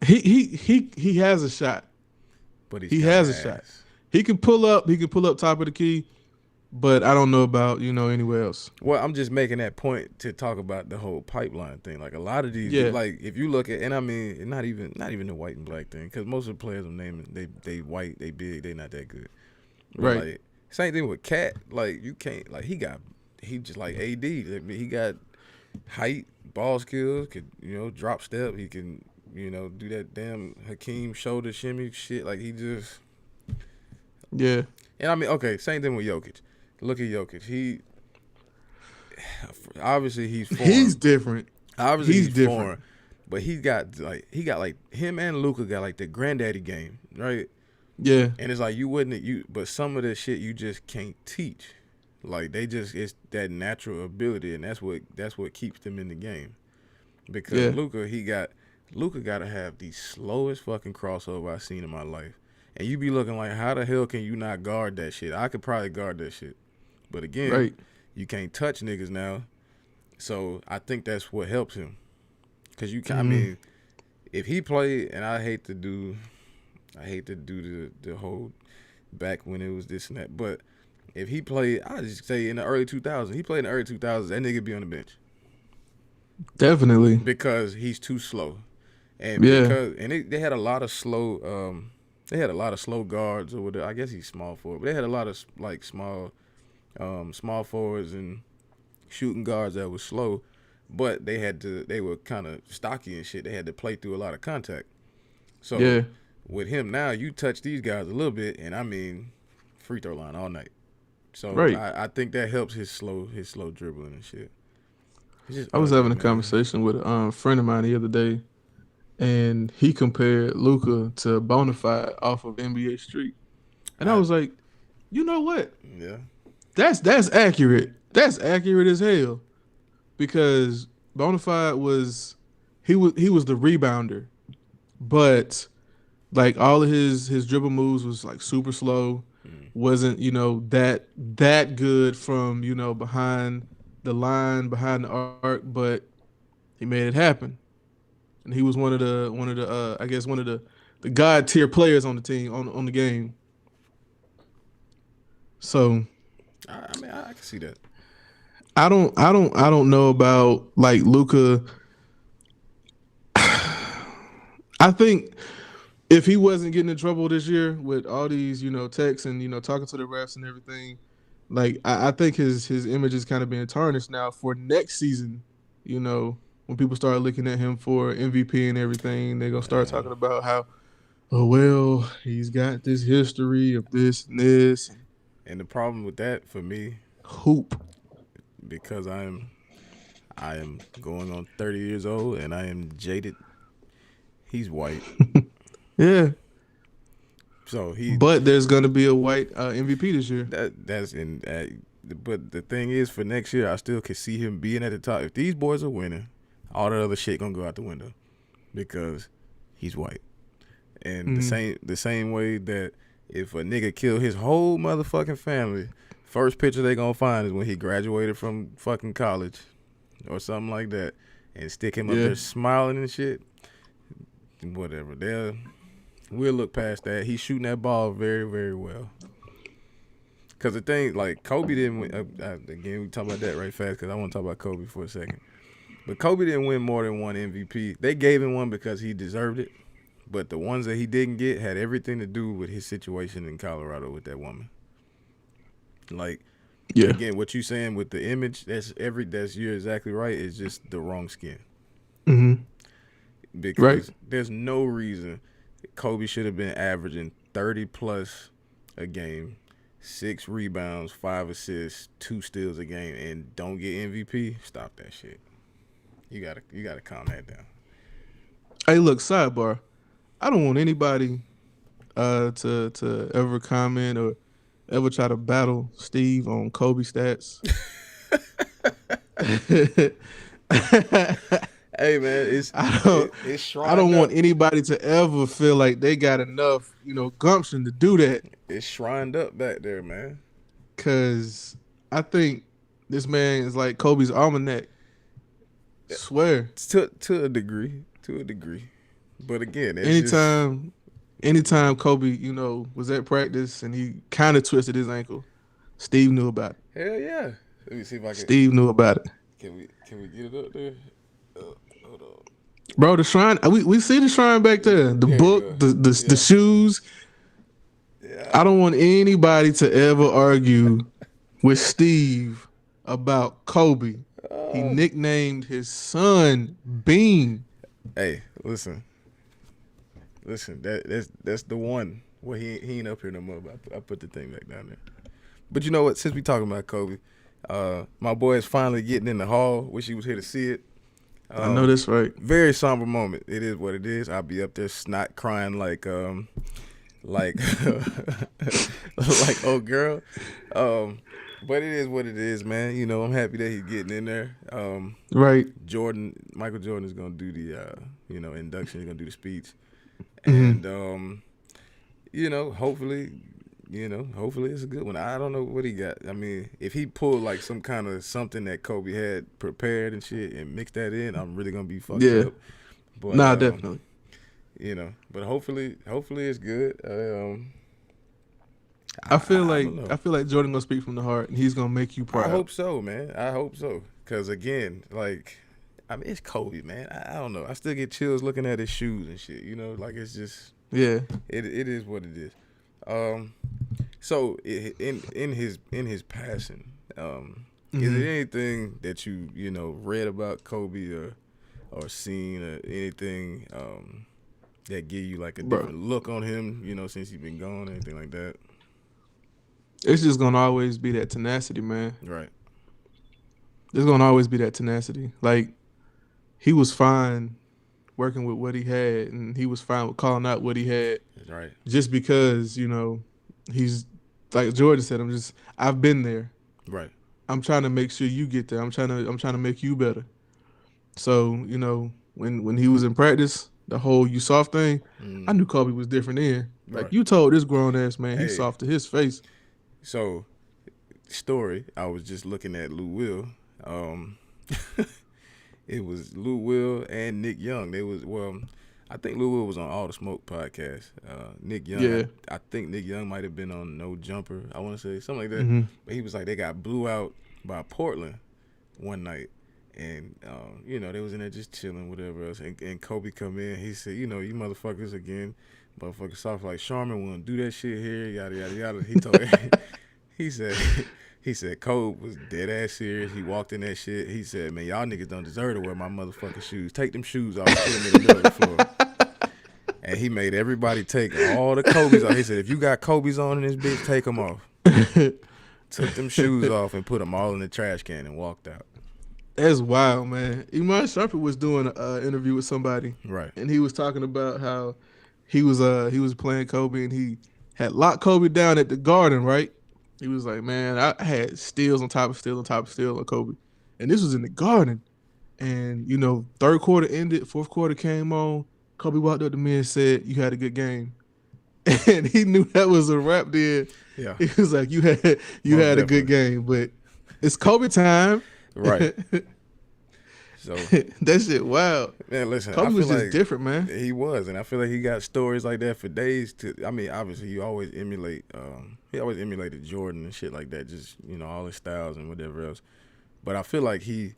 He has a shot, but he has a shot. He can pull up. He can pull up top of the key. But I don't know about, anywhere else. Well, I'm just making that point to talk about the whole pipeline thing. Like, a lot of these, like, if you look at, and I mean, not even the white and black thing, because most of the players I'm naming, they white, they big, they not that good. But right. Like, same thing with Cat. Like, you can't, like, he just like AD. He got height, ball skills, could, drop step. He can, do that damn Hakeem shoulder shimmy shit. Like, he just. Yeah. And I mean, okay, same thing with Jokic. Look at Jokic. Obviously he's foreign. He's different. Obviously he's different. Foreign, but he got him and Luka got like the granddaddy game, right? Yeah. And it's like but some of this shit you just can't teach. Like it's that natural ability, and that's what keeps them in the game. Because Luka got to have the slowest fucking crossover I've seen in my life, and you be looking like, how the hell can you not guard that shit? I could probably guard that shit, but again, you can't touch niggas now. So I think that's what helps him. Cause you can, I mean, if he played, and I hate to do the whole back when it was this and that, but if he played, I just say in the early 2000s, he played in the early 2000s, that nigga be on the bench. Definitely. Because he's too slow. And they had a lot of slow guards or whatever. I guess he's small forward, but they had a lot of like small forwards and shooting guards that were slow, but they were kind of stocky and shit. They had to play through a lot of contact. So with him now, you touch these guys a little bit, and I mean, free throw line all night. So I think that helps his slow dribbling and shit. I was having a conversation with a friend of mine the other day, and he compared Luka to Bonafide off of NBA Street, and I was like, you know what? Yeah, that's accurate. That's accurate as hell, because Bonafide was the rebounder, but like all of his dribble moves was like super slow. Wasn't that good from behind the line, behind the arc, but he made it happen, and he was one of the god tier players on the team on the game. So, I mean, I can see that. I don't know about like Luka. I think if he wasn't getting in trouble this year with all these, texts and, talking to the refs and everything, like I think his image is kind of being tarnished now for next season. When people start looking at him for MVP and everything, they're going to start talking about how, oh, well, he's got this history of this and this. And the problem with that for me, because I am going on 30 years old and I am jaded. He's white. Yeah. So but there's gonna be a white MVP this year. But the thing is, for next year, I still can see him being at the top. If these boys are winning, all that other shit gonna go out the window because he's white. And the same way that if a nigga kill his whole motherfucking family, first picture they gonna find is when he graduated from fucking college or something like that, and stick him up there smiling and shit. Whatever. We'll look past that. He's shooting that ball very, very well. Because the thing, like, Kobe didn't win. Again, we talk about that right fast because I want to talk about Kobe for a second. But Kobe didn't win more than one MVP. They gave him one because he deserved it. But the ones that he didn't get had everything to do with his situation in Colorado with that woman. Like, again, what you saying with the image, you're exactly right. It's just the wrong skin. Mm-hmm. Because there's no reason Kobe should have been averaging 30+ a game, 6 rebounds, 5 assists, 2 steals a game, and don't get MVP. Stop that shit. You gotta calm that down. Hey, look, sidebar. I don't want anybody to ever comment or ever try to battle Steve on Kobe stats. Hey man, I don't want anybody to ever feel like they got enough, gumption to do that. It's shrined up back there, man. Cause I think this man is like Kobe's almanac. Swear. To a degree. But again, anytime Kobe, was at practice and he kind of twisted his ankle, Steve knew about it. Hell yeah. Let me see if I can. Steve knew about it. Can we get it up there? Hold on. Bro, the shrine, we see the shrine back there. The book, the shoes. Yeah. I don't want anybody to ever argue with Steve about Kobe. He nicknamed his son Bean. Hey, listen. That's the one where he ain't up here no more. But I put the thing back down there. But you know what? Since we talking about Kobe, my boy is finally getting in the hall. Wish he was here to see it. I know that's right. Very somber moment. It is what it is. I'll be up there snot crying like like old girl. But it is what it is, man. You know, I'm happy that he's getting in there. Right. Michael Jordan is gonna do the induction. He's gonna do the speech, Mm-hmm. and hopefully it's a good one. I don't know what he got. I mean, if he pulled like some kind of something that Kobe had prepared and shit and mixed that in, I'm really gonna be fucked up. But, Definitely. But hopefully it's good. I feel like Jordan gonna speak from the heart, and he's gonna make you proud. I hope so, man. I hope so. Cause again, it's Kobe, man. I don't know. I still get chills looking at his shoes and shit. You know, like it's just it is what it is. So in his passing, is there anything that you read about Kobe or seen or anything that give you like a different look on him? Since he's been gone, anything like that? It's just gonna always be that tenacity, man. Right. There's gonna always be that tenacity. Like, he was fine working with what he had, and he was fine with calling out what he had. Right. Just because, he's like Jordan said, I've been there. Right. I'm trying to make sure you get there. I'm trying to make you better. So, when he was in practice, the whole "you soft" thing, I knew Kobe was different then. Like, you told this grown ass man he's soft to his face. So, story, I was just looking at Lou Will. It was Lou Will and Nick Young. I think Lou Will was on All the Smoke podcast. Nick Young, I think Nick Young might have been on No Jumper. I want to say something like that. Mm-hmm. But he was like, they got blew out by Portland one night. And, they was in there just chilling, whatever else. And Kobe come in. He said, you motherfuckers again. Motherfuckers soft like Sharman won't do that shit here, yada, yada, yada. He told He said Kobe was dead ass serious. He walked in that shit. He said, man, y'all niggas don't deserve to wear my motherfucking shoes. Take them shoes off and put them in the middle of the floor. And he made everybody take all the Kobe's off. He said, if you got Kobe's on in this bitch, take them off. Took them shoes off and put them all in the trash can and walked out. That's wild, man. Iman Shumpert was doing an interview with somebody. Right. And he was talking about how he was playing Kobe, and he had locked Kobe down at the Garden, right? He was like, man, I had steals on top of steals on top of steals on Kobe. And this was in the Garden. And, third quarter ended, fourth quarter came on. Kobe walked up to me and said, you had a good game. And he knew that was a wrap then. Yeah. He was like, you had a good game. But it's Kobe time. Right. So that shit wild. Man, listen, Kobe I feel was just like different, man. He was, and I feel like he got stories like that for days. Obviously, you always emulate. He always emulated Jordan and shit like that. Just all his styles and whatever else. But I feel like he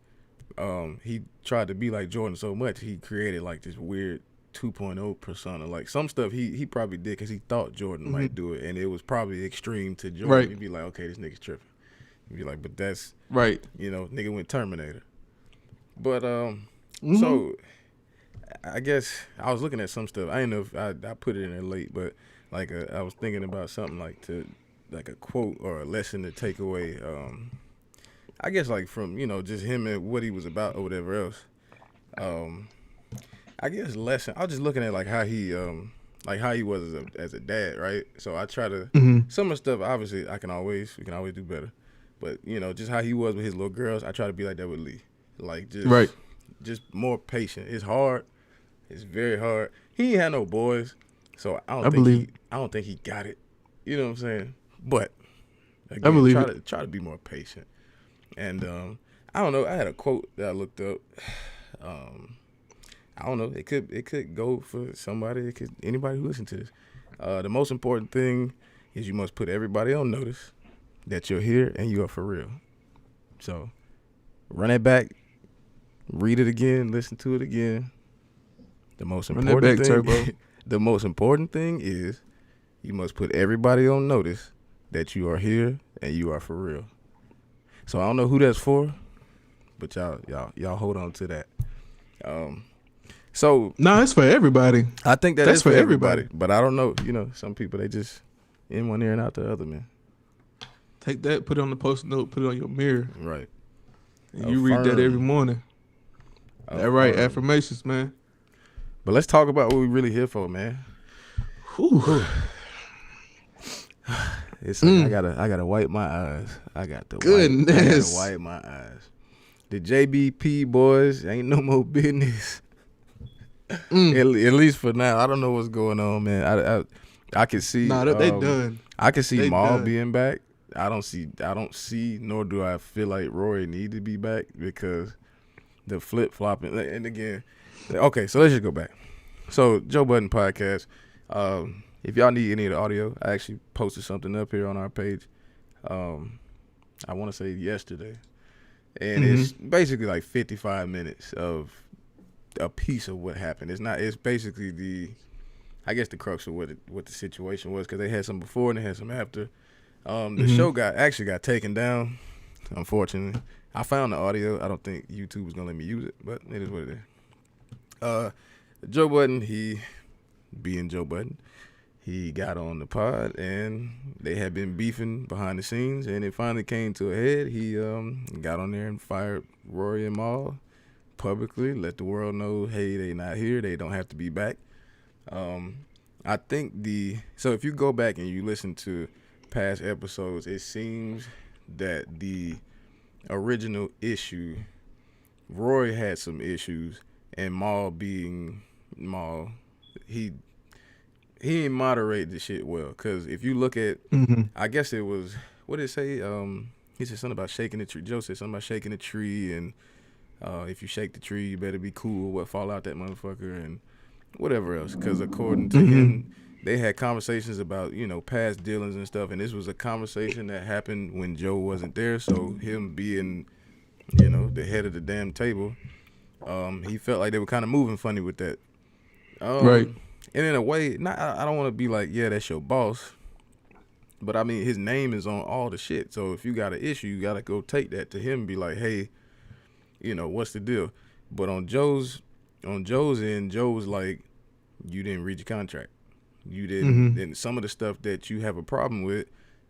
tried to be like Jordan so much he created like this weird 2.0 persona. Like some stuff he probably did because he thought Jordan might do it, and it was probably extreme to Jordan. Right. He'd be like, okay, this nigga's tripping. He'd be like, but that's right. Nigga went Terminator. But so I guess I was looking at some stuff. I didn't know if I put it in there late, but like I was thinking about something like a quote or a lesson to take away. I guess like from just him and what he was about or whatever else. I guess lesson. I was just looking at like how he was as a dad, right? So I try to some of the stuff. Obviously, we can always do better. But just how he was with his little girls, I try to be like that with Lee. Like just more patient. It's hard. It's very hard. He ain't had no boys, so I don't think he got it. You know what I'm saying? But again, I believe try to be more patient. And I don't know. I had a quote that I looked up. I don't know. It could go for somebody. Anybody who listens to this. The most important thing is you must put everybody on notice that you're here and you are for real. So run it back. Read it again, listen to it again. The most important thing is you must put everybody on notice that you are here and you are for real. So I don't know who that's for, but y'all hold on to that. So no, it's for everybody. I think that's for everybody. But I don't know. Some people they just in one ear and out the other, man. Take that, put it on the post-it note, put it on your mirror. Right. And you read that every morning. That right, affirmations, man. But let's talk about what we really here for, man. Whew. It's like I gotta wipe my eyes. I got to wipe my eyes. The JBP boys ain't no more business. At least for now. I don't know what's going on, man. I can see. They done. I can see Maul done. being back. I don't see, nor do I feel like Roy need to be back because the flip flopping. And again, okay, so let's just go back. So Joe Budden podcast. If y'all need any of the audio, I actually posted something up here on our page. I want to say yesterday, and it's basically like 55 minutes of a piece of what happened. It's basically the crux of what the situation was, because they had some before and they had some after. The show got taken down, unfortunately. I found the audio. I don't think YouTube is gonna let me use it, but it is what it is. Joe Budden, he being Joe Budden, he got on the pod and they had been beefing behind the scenes, and it finally came to a head. He got on there and fired Rory and Maul publicly, let the world know, hey, they not here, they don't have to be back. I think so if you go back and you listen to past episodes, it seems that the original issue, Roy had some issues, and Maul, he didn't moderate the shit well. Because if you look at, I guess it was, what did it say? He said something about shaking the tree. Joe said something about shaking the tree, and if you shake the tree, you better be cool. What fall out that motherfucker, and whatever else. Because according to him, they had conversations about, past dealings and stuff, and this was a conversation that happened when Joe wasn't there. So him being, the head of the damn table, he felt like they were kind of moving funny with that. Right. And in a way, I don't want to be like, yeah, that's your boss, but I mean, his name is on all the shit. So if you got an issue, you got to go take that to him and be like, hey, what's the deal? But on Joe's end, Joe was like, you didn't read your contract. You didn't. And some of the stuff that you have a problem with,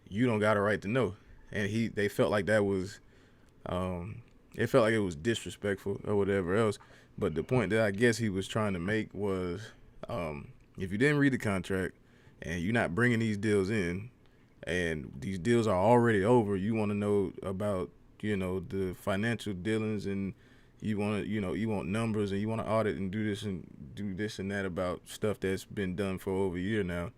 you don't got a right to know. And they felt like that was, it felt like it was disrespectful or whatever else. But the point that I guess he was trying to make was, if you didn't read the contract and you're not bringing these deals in, and these deals are already over, you want to know about, the financial dealings, and you want to, you want numbers, and you want to audit and do this and that about stuff that's been done for over a year now.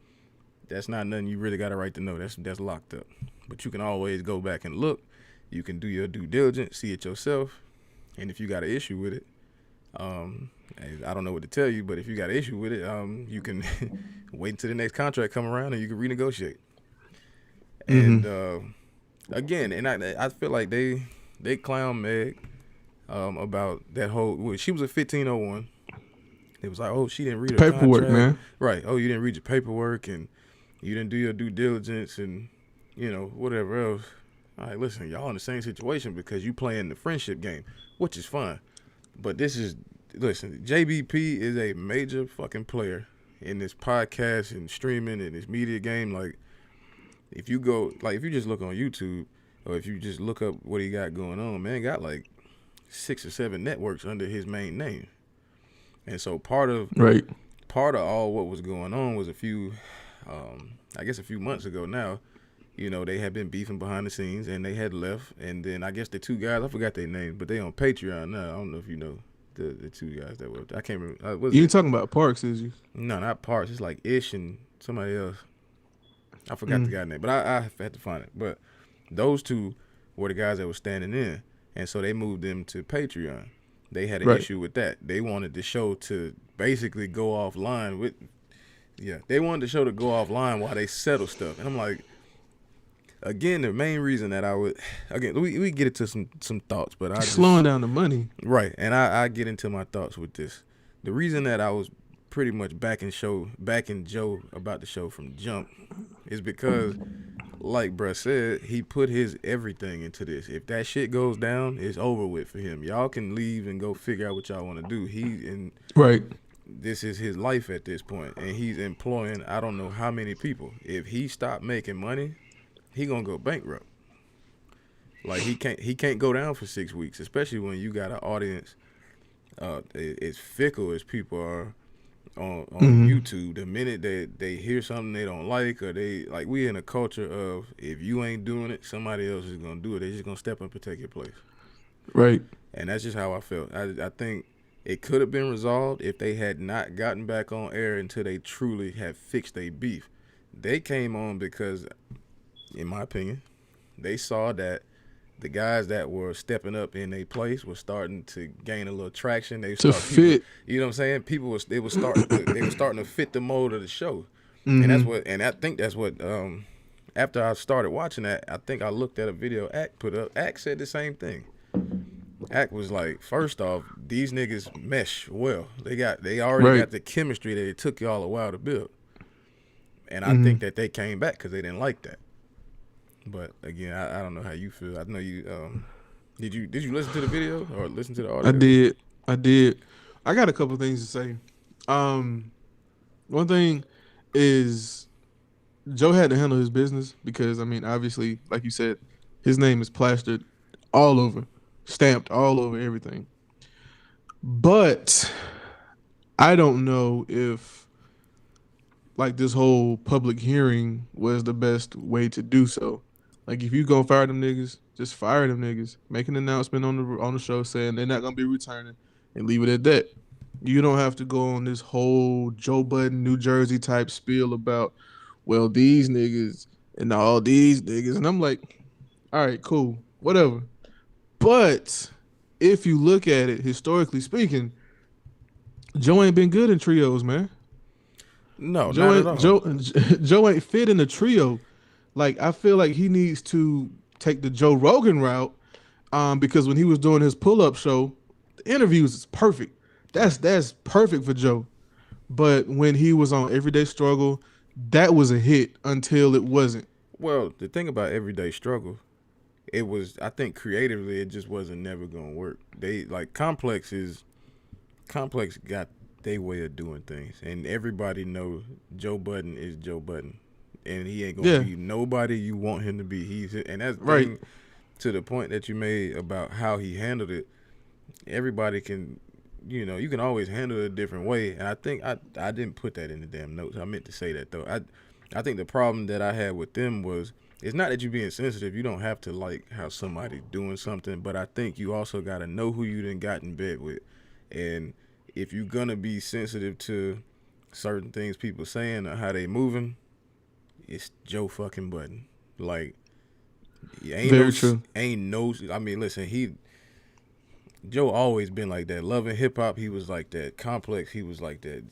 That's not nothing you really got a right to know. That's locked up. But you can always go back and look. You can do your due diligence, see it yourself, and if you got an issue with it, I don't know what to tell you, but if you got an issue with it, you can wait until the next contract come around and you can renegotiate. And again, and I feel like they clown Meg about that whole. She was a 1501. It was like, oh, she didn't read her paperwork, contract. man. Right. Oh, you didn't read your paperwork, and you didn't do your due diligence, and whatever else. All right, listen, y'all in the same situation because you playing the friendship game, which is fine. But listen, JBP is a major fucking player in this podcast and streaming and this media game. Like, if you just look on YouTube, or if you just look up what he got going on, man, got like 6 or 7 networks under his main name. And so part of all what was going on was a few months ago now, they had been beefing behind the scenes, and they had left. And then I guess the 2 guys, I forgot their names, but they on Patreon now. I don't know if you know the 2 guys that were. I can't remember. You ain't talking about Parks, is you? No, not Parks. It's like Ish and somebody else. I forgot the guy's name, but I had to find it. But those 2 were the guys that were standing in, and so they moved them to Patreon. They had an issue with that. They wanted the show to basically go offline with. Yeah, they wanted the show to go offline while they settle stuff, and I'm like. Again, the main reason that we get into some thoughts, but slowing down the money, right? And I get into my thoughts with this. The reason that I was pretty much backing Joe about the show from jump is because, like bruh said, he put his everything into this. If that shit goes down, it's over with for him. Y'all can leave and go figure out what y'all want to do. This is his life at this point, and he's employing I don't know how many people. If he stopped making money, he gonna go bankrupt. Like he can't go down for 6 weeks, especially when you got an audience as fickle as people are. on Mm-hmm. YouTube. The minute they hear something they don't like, or we in a culture of, if you ain't doing it, somebody else is gonna do it. They just gonna step up and take your place. Right. And that's just how I felt. I think it could have been resolved if they had not gotten back on air until they truly had fixed their beef. They came on because, in my opinion, they saw that the guys that were stepping up in their place were starting to gain a little traction. They To fit. You know what I'm saying? They were starting to fit the mold of the show. Mm-hmm. And I think that's what after I started watching that, I think I looked at a video Act put up. Act said the same thing. Act was like, first off, these niggas mesh well. They already got the chemistry that it took y'all a while to build. And I think that they came back because they didn't like that. But again, I don't know how you feel. I know you did you listen to the video or listen to the audio? I did. I got a couple things to say. One thing is Joe had to handle his business because, I mean, obviously, like you said, his name is plastered all over, stamped all over everything. But I don't know if, like, this whole public hearing was the best way to do so. Like, if you gonna fire them niggas, just fire them niggas. Make an announcement on the show saying they're not gonna be returning, and leave it at that. You don't have to go on this whole Joe Budden, New Jersey type spiel about, well, these niggas and all these niggas. And I'm like, all right, cool, whatever. But if you look at it, historically speaking, Joe ain't been good in trios, man. No, not at all. Joe ain't fit in the trio. Like, I feel like he needs to take the Joe Rogan route, because when he was doing his pull-up show, the interviews is perfect. That's perfect for Joe. But when he was on Everyday Struggle, that was a hit until it wasn't. Well, the thing about Everyday Struggle, it was, I think creatively it just wasn't never gonna work. They Complex got their way of doing things, and everybody know Joe Budden is Joe Budden, and he ain't gonna be nobody you want him to be. And that's right. To the point that you made about how he handled it. Everybody can, you can always handle it a different way, and I think I didn't put that in the damn notes. I meant to say that though. I think the problem that I had with them was, it's not that you being sensitive. You don't have to like how somebody's doing something, but I think you also got to know who you done got in bed with. And if you're going to be sensitive to certain things people saying or how they moving, it's Joe fucking Budden. Like, Very true. I mean, listen, Joe always been like that. Loving hip hop, he was like that. Complex, he was like that.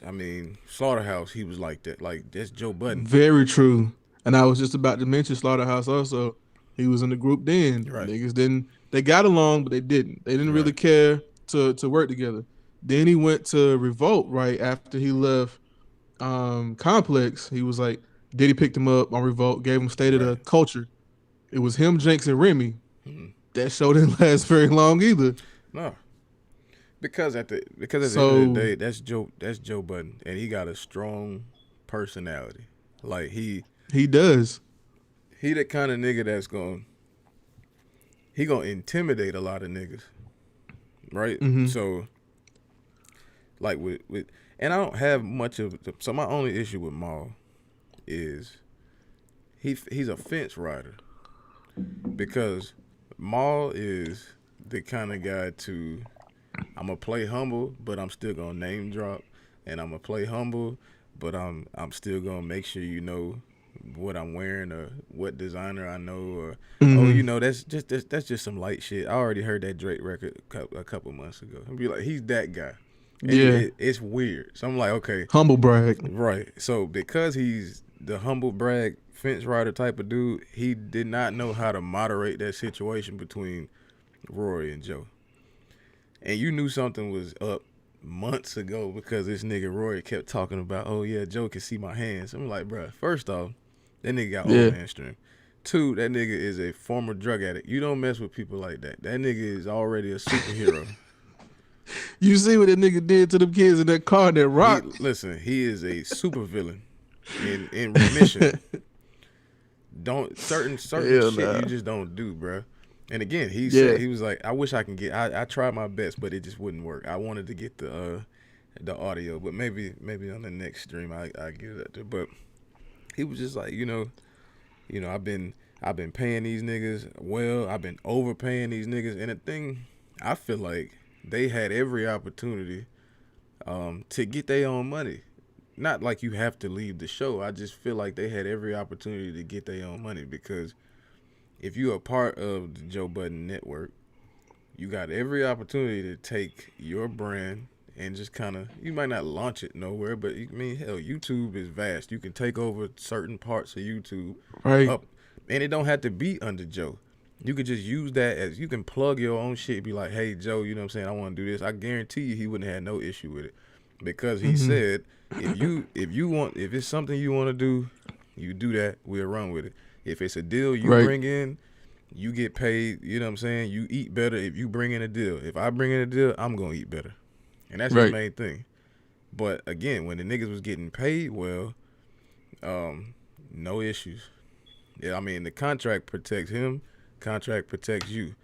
I mean, Slaughterhouse, he was like that. Like, that's Joe Budden. Very true. And I was just about to mention Slaughterhouse also. He was in the group then. Right. Niggas they got along, but they didn't. They didn't really care to work together. Then he went to Revolt right after he left Complex. He was like, Diddy picked him up on Revolt, gave him State of the Culture. It was him, Jenks, and Remy. Mm-hmm. That show didn't last very long either. No. Because at the end of the day, that's Joe Budden, and he got a strong personality. Like, he does. He the kind of nigga that's gonna intimidate a lot of niggas, right? Mm-hmm. So, like with and I don't have much of so my only issue with Maul is he's a fence rider, because Maul is the kind of guy to, I'm gonna play humble, but I'm still gonna name drop, and I'm gonna play humble, but I'm still gonna make sure you know what I'm wearing or what designer I know, or that's just some light shit. I already heard that Drake record a couple months ago. I'd be like, he's that guy. And it's weird. So I'm like, okay, humble brag, right? So because he's the humble brag fence rider type of dude, he did not know how to moderate that situation between Rory and Joe. And you knew something was up months ago because this nigga Rory kept talking about, oh yeah, Joe can see my hands. I'm like, bruh, first off, that nigga got old hamstring. 2, that nigga is a former drug addict. You don't mess with people like that. That nigga is already a superhero. You see what that nigga did to them kids in that car that rocked? He is a supervillain in remission. Certain shit you just don't do, bruh. And again, he said, he was like, I wish I can I tried my best, but it just wouldn't work. I wanted to get the the audio, but maybe on the next stream I give that to. But he was just like, I've been paying these niggas well. I've been overpaying these niggas, and the thing, I feel like they had every opportunity to get their own money. Not like you have to leave the show. I just feel like they had every opportunity to get their own money, because if you're a part of the Joe Budden network, you got every opportunity to take your brand and just kind of, you might not launch it nowhere, but hell, YouTube is vast. You can take over certain parts of YouTube, right? And it don't have to be under Joe. You could just use that as, you can plug your own shit, be like, hey, Joe, you know what I'm saying, I want to do this. I guarantee you he wouldn't have no issue with it, because he said, if it's something you want to do, you do that, we'll run with it. If it's a deal you bring in, you get paid, you know what I'm saying? You eat better if you bring in a deal. If I bring in a deal, I'm going to eat better. And that's the main thing. But again, when the niggas was getting paid well, no issues. Yeah, I mean, the contract protects him, contract protects you.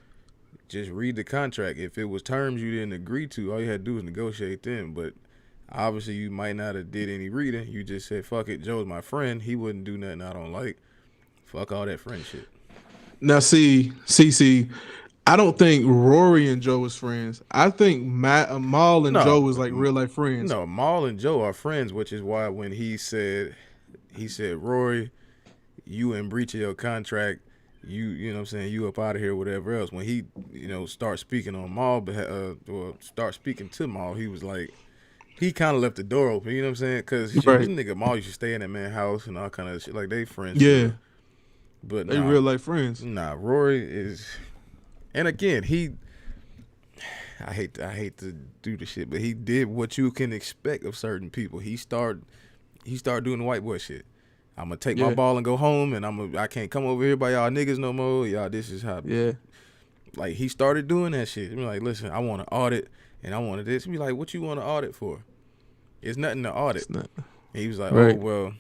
Just read the contract. If it was terms you didn't agree to, all you had to do was negotiate them. But obviously you might not have did any reading. You just said, fuck it, Joe's my friend. He wouldn't do nothing I don't like. Fuck all that friendship. Now, see, I don't think Rory and Joe was friends. I think Maul and Joe was like real life friends. No, Maul and Joe are friends, which is why when he said, Rory, you in breach of your contract, you know what I'm saying, you up out of here, whatever else. When he, start speaking on Maul, or start speaking to Maul, he was like, he kind of left the door open, you know what I'm saying? Because this nigga Maul used to stay in that man's house and all kind of shit. Like, they friends. Yeah. But they real life friends. Nah, Rory is, and again, I hate to do the shit, but he did what you can expect of certain people. He started doing the white boy shit. I'm gonna take my ball and go home, and I can't come over here by y'all niggas no more. Y'all, this is how. Yeah. Like, he started doing that shit. He like, listen, I want to audit, and I wanted this. He be like, what you want to audit for? It's nothing to audit. It's not. And he was like, oh well.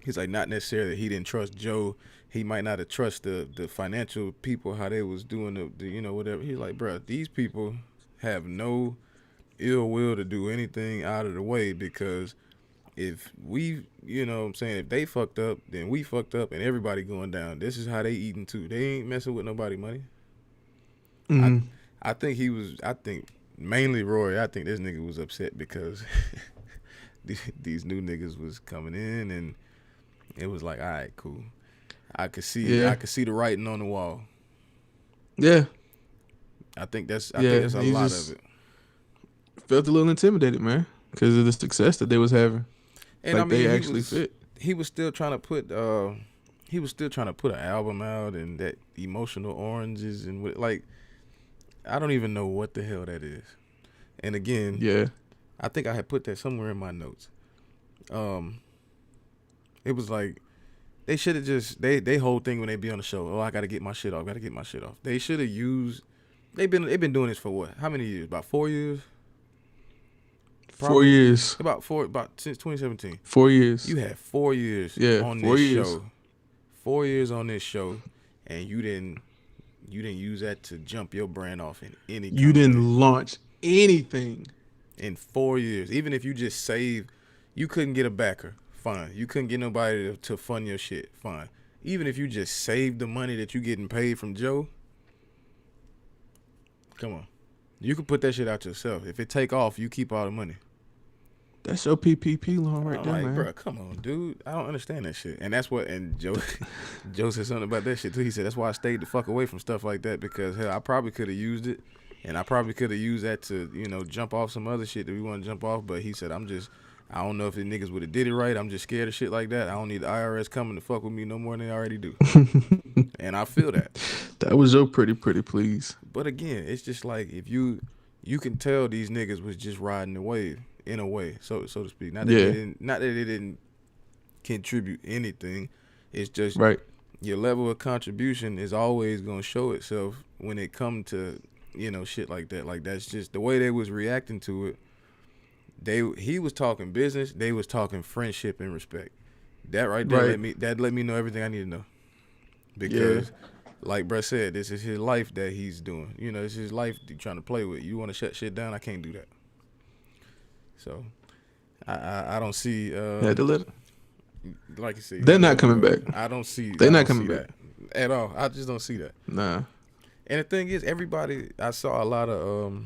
He's like, not necessarily. He didn't trust Joe. He might not have trusted the financial people, how they was doing the whatever. He's like, bro, these people have no ill will to do anything out of the way, because if we, what I'm saying, if they fucked up, then we fucked up, and everybody going down. This is how they eating too. They ain't messing with nobody money. Mm-hmm. I think mainly Roy, I think this nigga was upset because these new niggas was coming in, and it was like, all right, cool. I could see the writing on the wall. Yeah. I think that's a lot of it. Felt a little intimidated, man, because of the success that they was having. And like, they actually fit. He was still trying to put an album out, and that Emotional Oranges, and like, I don't even know what the hell that is. And again, I think I had put that somewhere in my notes. It was like, they should have just, they whole thing when they be on the show, oh, I got to get my shit off. They should have used, they've been doing this for what? How many years? About 4 years? Probably. 4 years. About since 2017. 4 years. You had 4 years on this show. 4 years on this show, and you didn't use that to jump your brand off in any company. You didn't launch anything. In 4 years. Even if you just saved, you couldn't get a backer. Fine. You couldn't get nobody to fund your shit. Fine. Even if you just saved the money that you getting paid from Joe, come on. You can put that shit out yourself. If it take off, you keep all the money. That's your PPP loan right there, man. Bro, come on, dude. I don't understand that shit. And that's what, and Joe said something about that shit too. He said, that's why I stayed the fuck away from stuff like that, because hell, I probably could have used it, and I probably could have used that to, jump off some other shit that we want to jump off. But he said, I don't know if the niggas would have did it right. I'm just scared of shit like that. I don't need the IRS coming to fuck with me no more than they already do. And I feel that. That was your pretty please. But again, it's just like, if you can tell these niggas was just riding the wave in a way, so to speak. Not that they didn't contribute anything. It's just your level of contribution is always gonna show itself when it come to shit like that. Like, that's just the way they was reacting to it. He was talking business. They was talking friendship and respect. That right there let me know everything I need to know. Because, like bruh said, this is his life that he's doing. This is his life he's trying to play with. You want to shut shit down? I can't do that. So I don't see. Had to let it. Like you said, They're not coming back. I don't see. They're not coming back at all. I just don't see that. Nah. And the thing is, everybody. I saw a lot of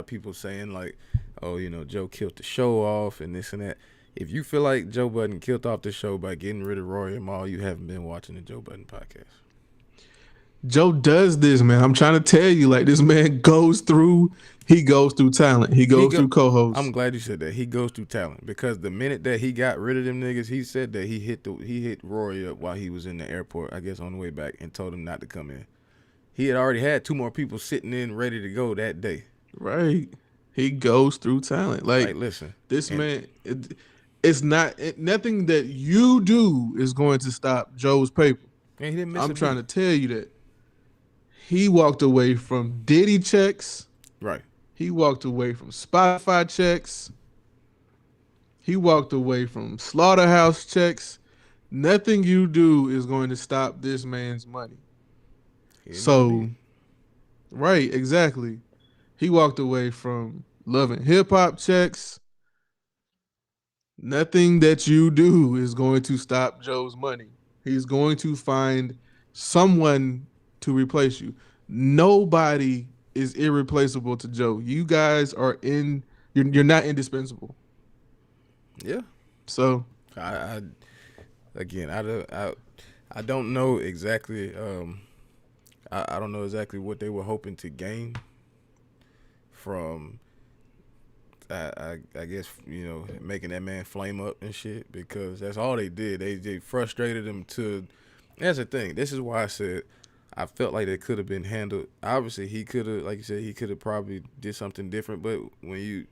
people saying like, "Oh, Joe killed the show off and this and that." If you feel like Joe Budden killed off the show by getting rid of Rory and Mal, you haven't been watching the Joe Budden podcast. Joe does this, man. I'm trying to tell you, like, this man goes through talent. He goes through co-hosts. I'm glad you said that. He goes through talent because the minute that he got rid of them niggas, he said that he hit Rory up while he was in the airport, I guess on the way back, and told him not to come in. He had already had 2 more people sitting in ready to go that day. Right. He goes through talent. Like listen, this man, it's not nothing that you do is going to stop Joe's paper. And he didn't miss I'm trying to tell you that. He walked away from Diddy checks. Right. He walked away from Spotify checks. He walked away from Slaughterhouse checks. Nothing you do is going to stop this man's money. So, right, exactly. He walked away from Love and Hip Hop checks. Nothing that you do is going to stop Joe's money. He's going to find someone to replace you. Nobody is irreplaceable to Joe. You guys are you're not indispensable. Yeah. So I don't know exactly I don't know exactly what they were hoping to gain from I guess making that man flame up and shit, because that's all they did. They frustrated him to. That's the thing. This is why I said I felt like it could have been handled. Obviously, he could have, like you said, he could have probably did something different. But when you,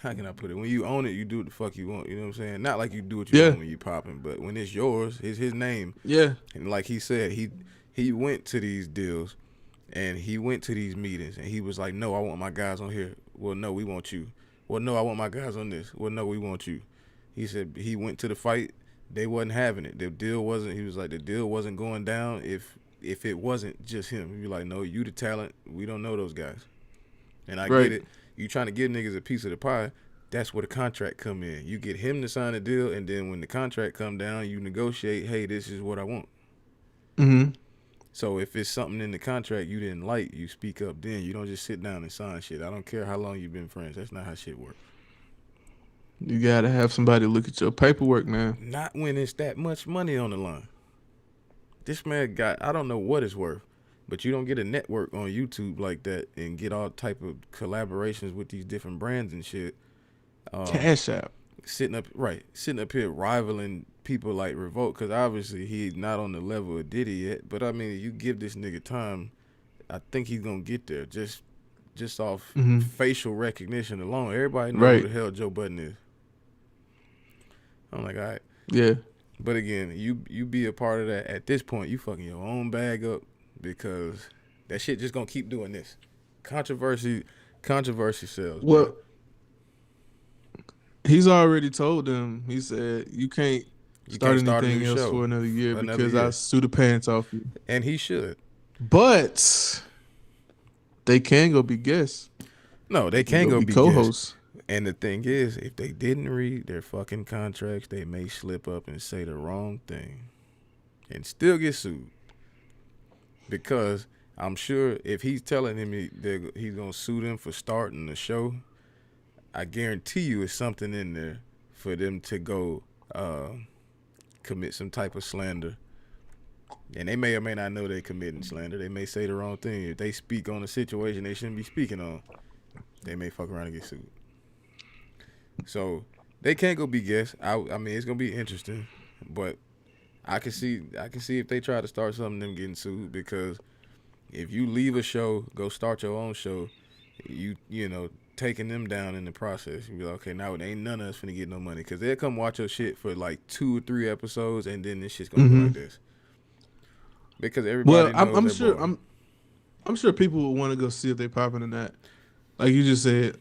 how can I put it? When you own it, you do what the fuck you want. You know what I'm saying? Not like you do what you want when you popping, but when it's yours, it's his name. Yeah. And like he said, he went to these deals. And he went to these meetings, and he was like, no, I want my guys on here. Well, no, we want you. Well, no, I want my guys on this. Well, no, we want you. He said he went to the fight. They wasn't having it. The deal wasn't going down if it wasn't just him. He'd be like, no, you the talent. We don't know those guys. And I get it. You trying to give niggas a piece of the pie. That's where the contract come in. You get him to sign a deal, and then when the contract come down, you negotiate, hey, this is what I want. Mm-hmm. So if it's something in the contract you didn't like, you speak up then. You don't just sit down and sign shit. I don't care how long you've been friends. That's not how shit works. You got to have somebody look at your paperwork, man. Not when it's that much money on the line. This man got, I don't know what it's worth, but you don't get a network on YouTube like that and get all type of collaborations with these different brands and shit. Cash App. Sitting up here rivaling people like Revolt, because obviously he's not on the level of Diddy yet. But I mean, you give this nigga time, I think he's gonna get there. Just off facial recognition alone, everybody knows who the hell Joe Budden is. I'm like, all right, yeah. But again, you be a part of that. At this point, you fucking your own bag up, because that shit just gonna keep doing this. Controversy sells. Well. Bro. He's already told them. He said, you can't start anything else for another year because I sue the pants off you. And he should. But they can go be guests. No, they can go be co-hosts. And the thing is, if they didn't read their fucking contracts, they may slip up and say the wrong thing and still get sued. Because I'm sure if he's telling him he's going to sue them for starting the show, I guarantee you it's something in there for them to go commit some type of slander. And they may or may not know they're committing slander. They may say the wrong thing. If they speak on a situation they shouldn't be speaking on, they may fuck around and get sued. So they can't go be guests. I mean, it's going to be interesting. But I can see if they try to start something, them getting sued. Because if you leave a show, go start your own show, you know, taking them down in the process. You be like, okay, now it ain't none of us finna get no money, because they'll come watch your shit for like 2 or 3 episodes, and then this shit's gonna be like this. Because everybody knows I'm sure people will want to go see if they popping or not. Like you just said,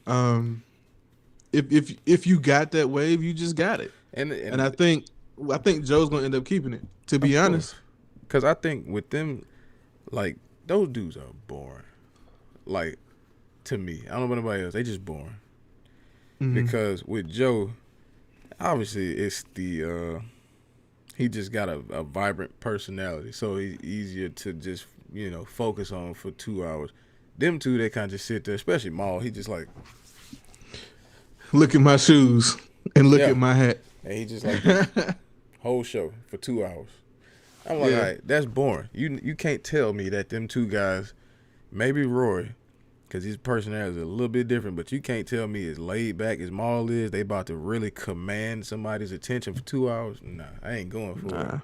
if you got that wave, you just got it. And I think Joe's gonna end up keeping it. To be honest, because I think with them, like, those dudes are boring. Like, to me. I don't know about nobody else. They just boring. Mhm. Because with Joe, obviously it's the he just got a vibrant personality, so he's easier to just focus on for 2 hours. Them two, they kind of just sit there, especially Maul. He just like look at my shoes and look at my hat. And he just like this whole show for 2 hours. I'm like, all right, that's boring. You can't tell me that them two guys, maybe Roy, because his personality is a little bit different, but you can't tell me as laid back as Maul is, they about to really command somebody's attention for 2 hours. Nah, I ain't going for it.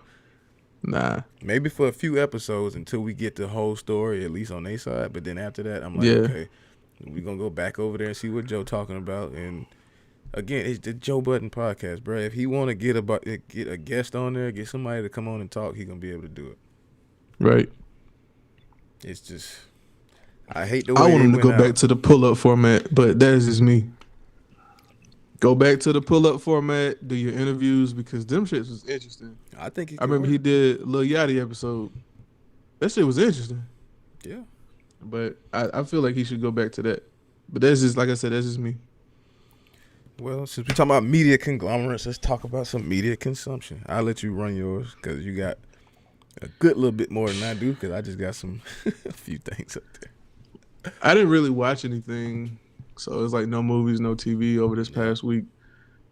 Nah. Maybe for a few episodes until we get the whole story, at least on their side. But then after that, I'm like, okay, we're going to go back over there and see what Joe talking about. And again, it's the Joe Budden podcast, bro. If he want to get a guest on there, get somebody to come on and talk, he going to be able to do it. Right. It's just, I hate the way I want him to go out. back to the pull-up format, but that is just me. Go back to the pull-up format, do your interviews, because them shits was interesting. I think I remember he did Lil Yachty episode. That shit was interesting. Yeah. But I feel like he should go back to that. But that's just, like I said, that's just me. Well, since we're talking about media conglomerates, let's talk about some media consumption. I'll let you run yours because you got a good little bit more than I do because I just got a few things up there. I didn't really watch anything. So it's like no movies, no TV over this past week.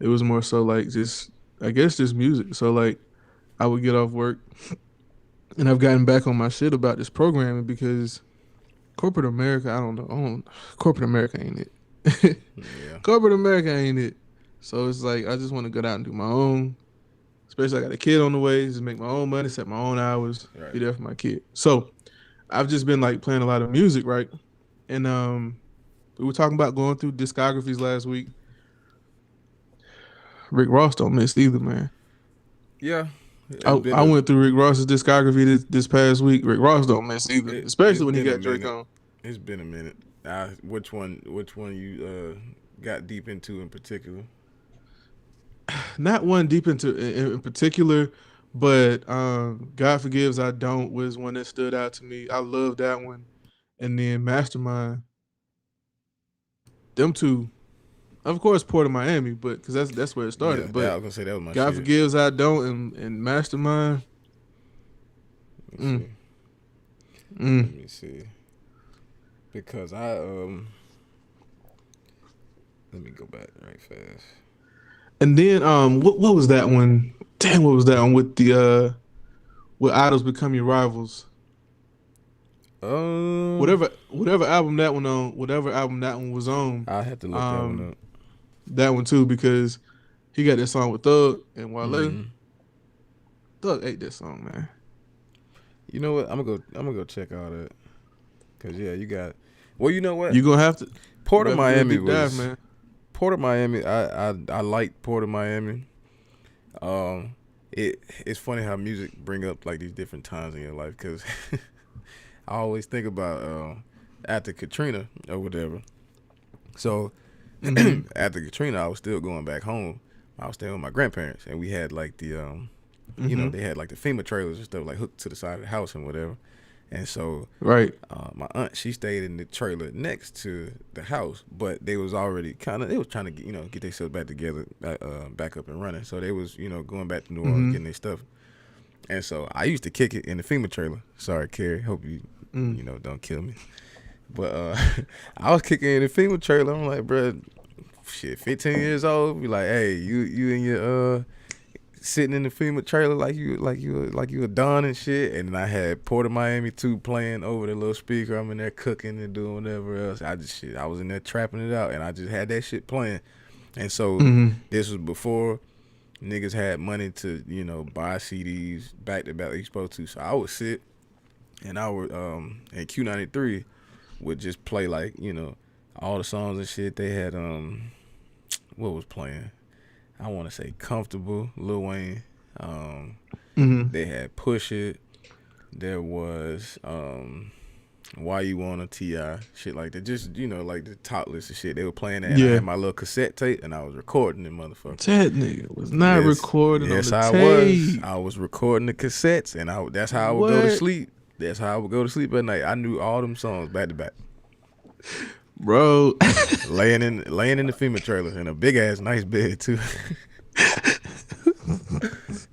It was more so like just music. So like I would get off work and I've gotten back on my shit about this programming because corporate America, I don't know. Corporate America ain't it. Yeah. Corporate America ain't it. So it's like I just want to go out and do my own. Especially I got a kid on the way, just make my own money, set my own hours, be there for my kid. So I've just been like playing a lot of music, right? And we were talking about going through discographies last week. Rick Ross don't miss either, man. Yeah. I went through Rick Ross's discography this past week. Rick Ross don't miss either, especially when he got Drake on. It's been a minute. Which one you got deep into in particular? Not one deep into in particular, but God Forgives I Don't was one that stood out to me. I love that one. And then Mastermind. Them two, of course, Port of Miami, but because that's where it started. Yeah, but I was gonna say that was my God shit. Forgives I Don't and Mastermind. Let me see. Because let me go back right fast. And then what was that one? Damn, what was that one with the with Idols Become Your Rivals? Whatever album that one was on. I had to look that one up. That one too, because he got that song with Thug and Wale. Mm-hmm. Thug ate that song, man. You know what? I'm gonna go check all that. Cause you got. Well, you know what? You gonna have to. Port of Miami was. Man. Port of Miami. I like Port of Miami. It's funny how music bring up like these different times in your life, cause I always think about after Katrina or whatever. So after Katrina, I was still going back home. I was staying with my grandparents, and we had like the you know, they had like the FEMA trailers and stuff like hooked to the side of the house and whatever. And so my aunt, she stayed in the trailer next to the house, but they was already they was trying to get themselves back together, back up and running. So they was going back to New Orleans, getting their stuff. And so I used to kick it in the FEMA trailer. Sorry, Carrie, hope you don't kill me. But I was kicking in the FEMA trailer. I'm like, bro, shit, 15 years old. Be like, hey, you and your sitting in the FEMA trailer like you a Don and shit. And then I had Port of Miami 2 playing over the little speaker. I'm in there cooking and doing whatever else. I was in there trapping it out, and I just had that shit playing. And so this was before niggas had money to buy CDs back to back like you supposed to. So I would sit and I would and Q93 would just play like all the songs and shit. They had what was playing? I want to say Comfortable, Lil Wayne. They had Push It. There was Why You Wanna, T.I., shit like that. Just, like the top list of shit. They were playing that. And I had my little cassette tape, and I was recording it, motherfucker. That nigga was not recording on the tape. Yes, I was recording the cassettes, and that's how I would go to sleep. That's how I would go to sleep at night. I knew all them songs back to back. bro. laying in the FEMA trailer in a big ass nice bed too.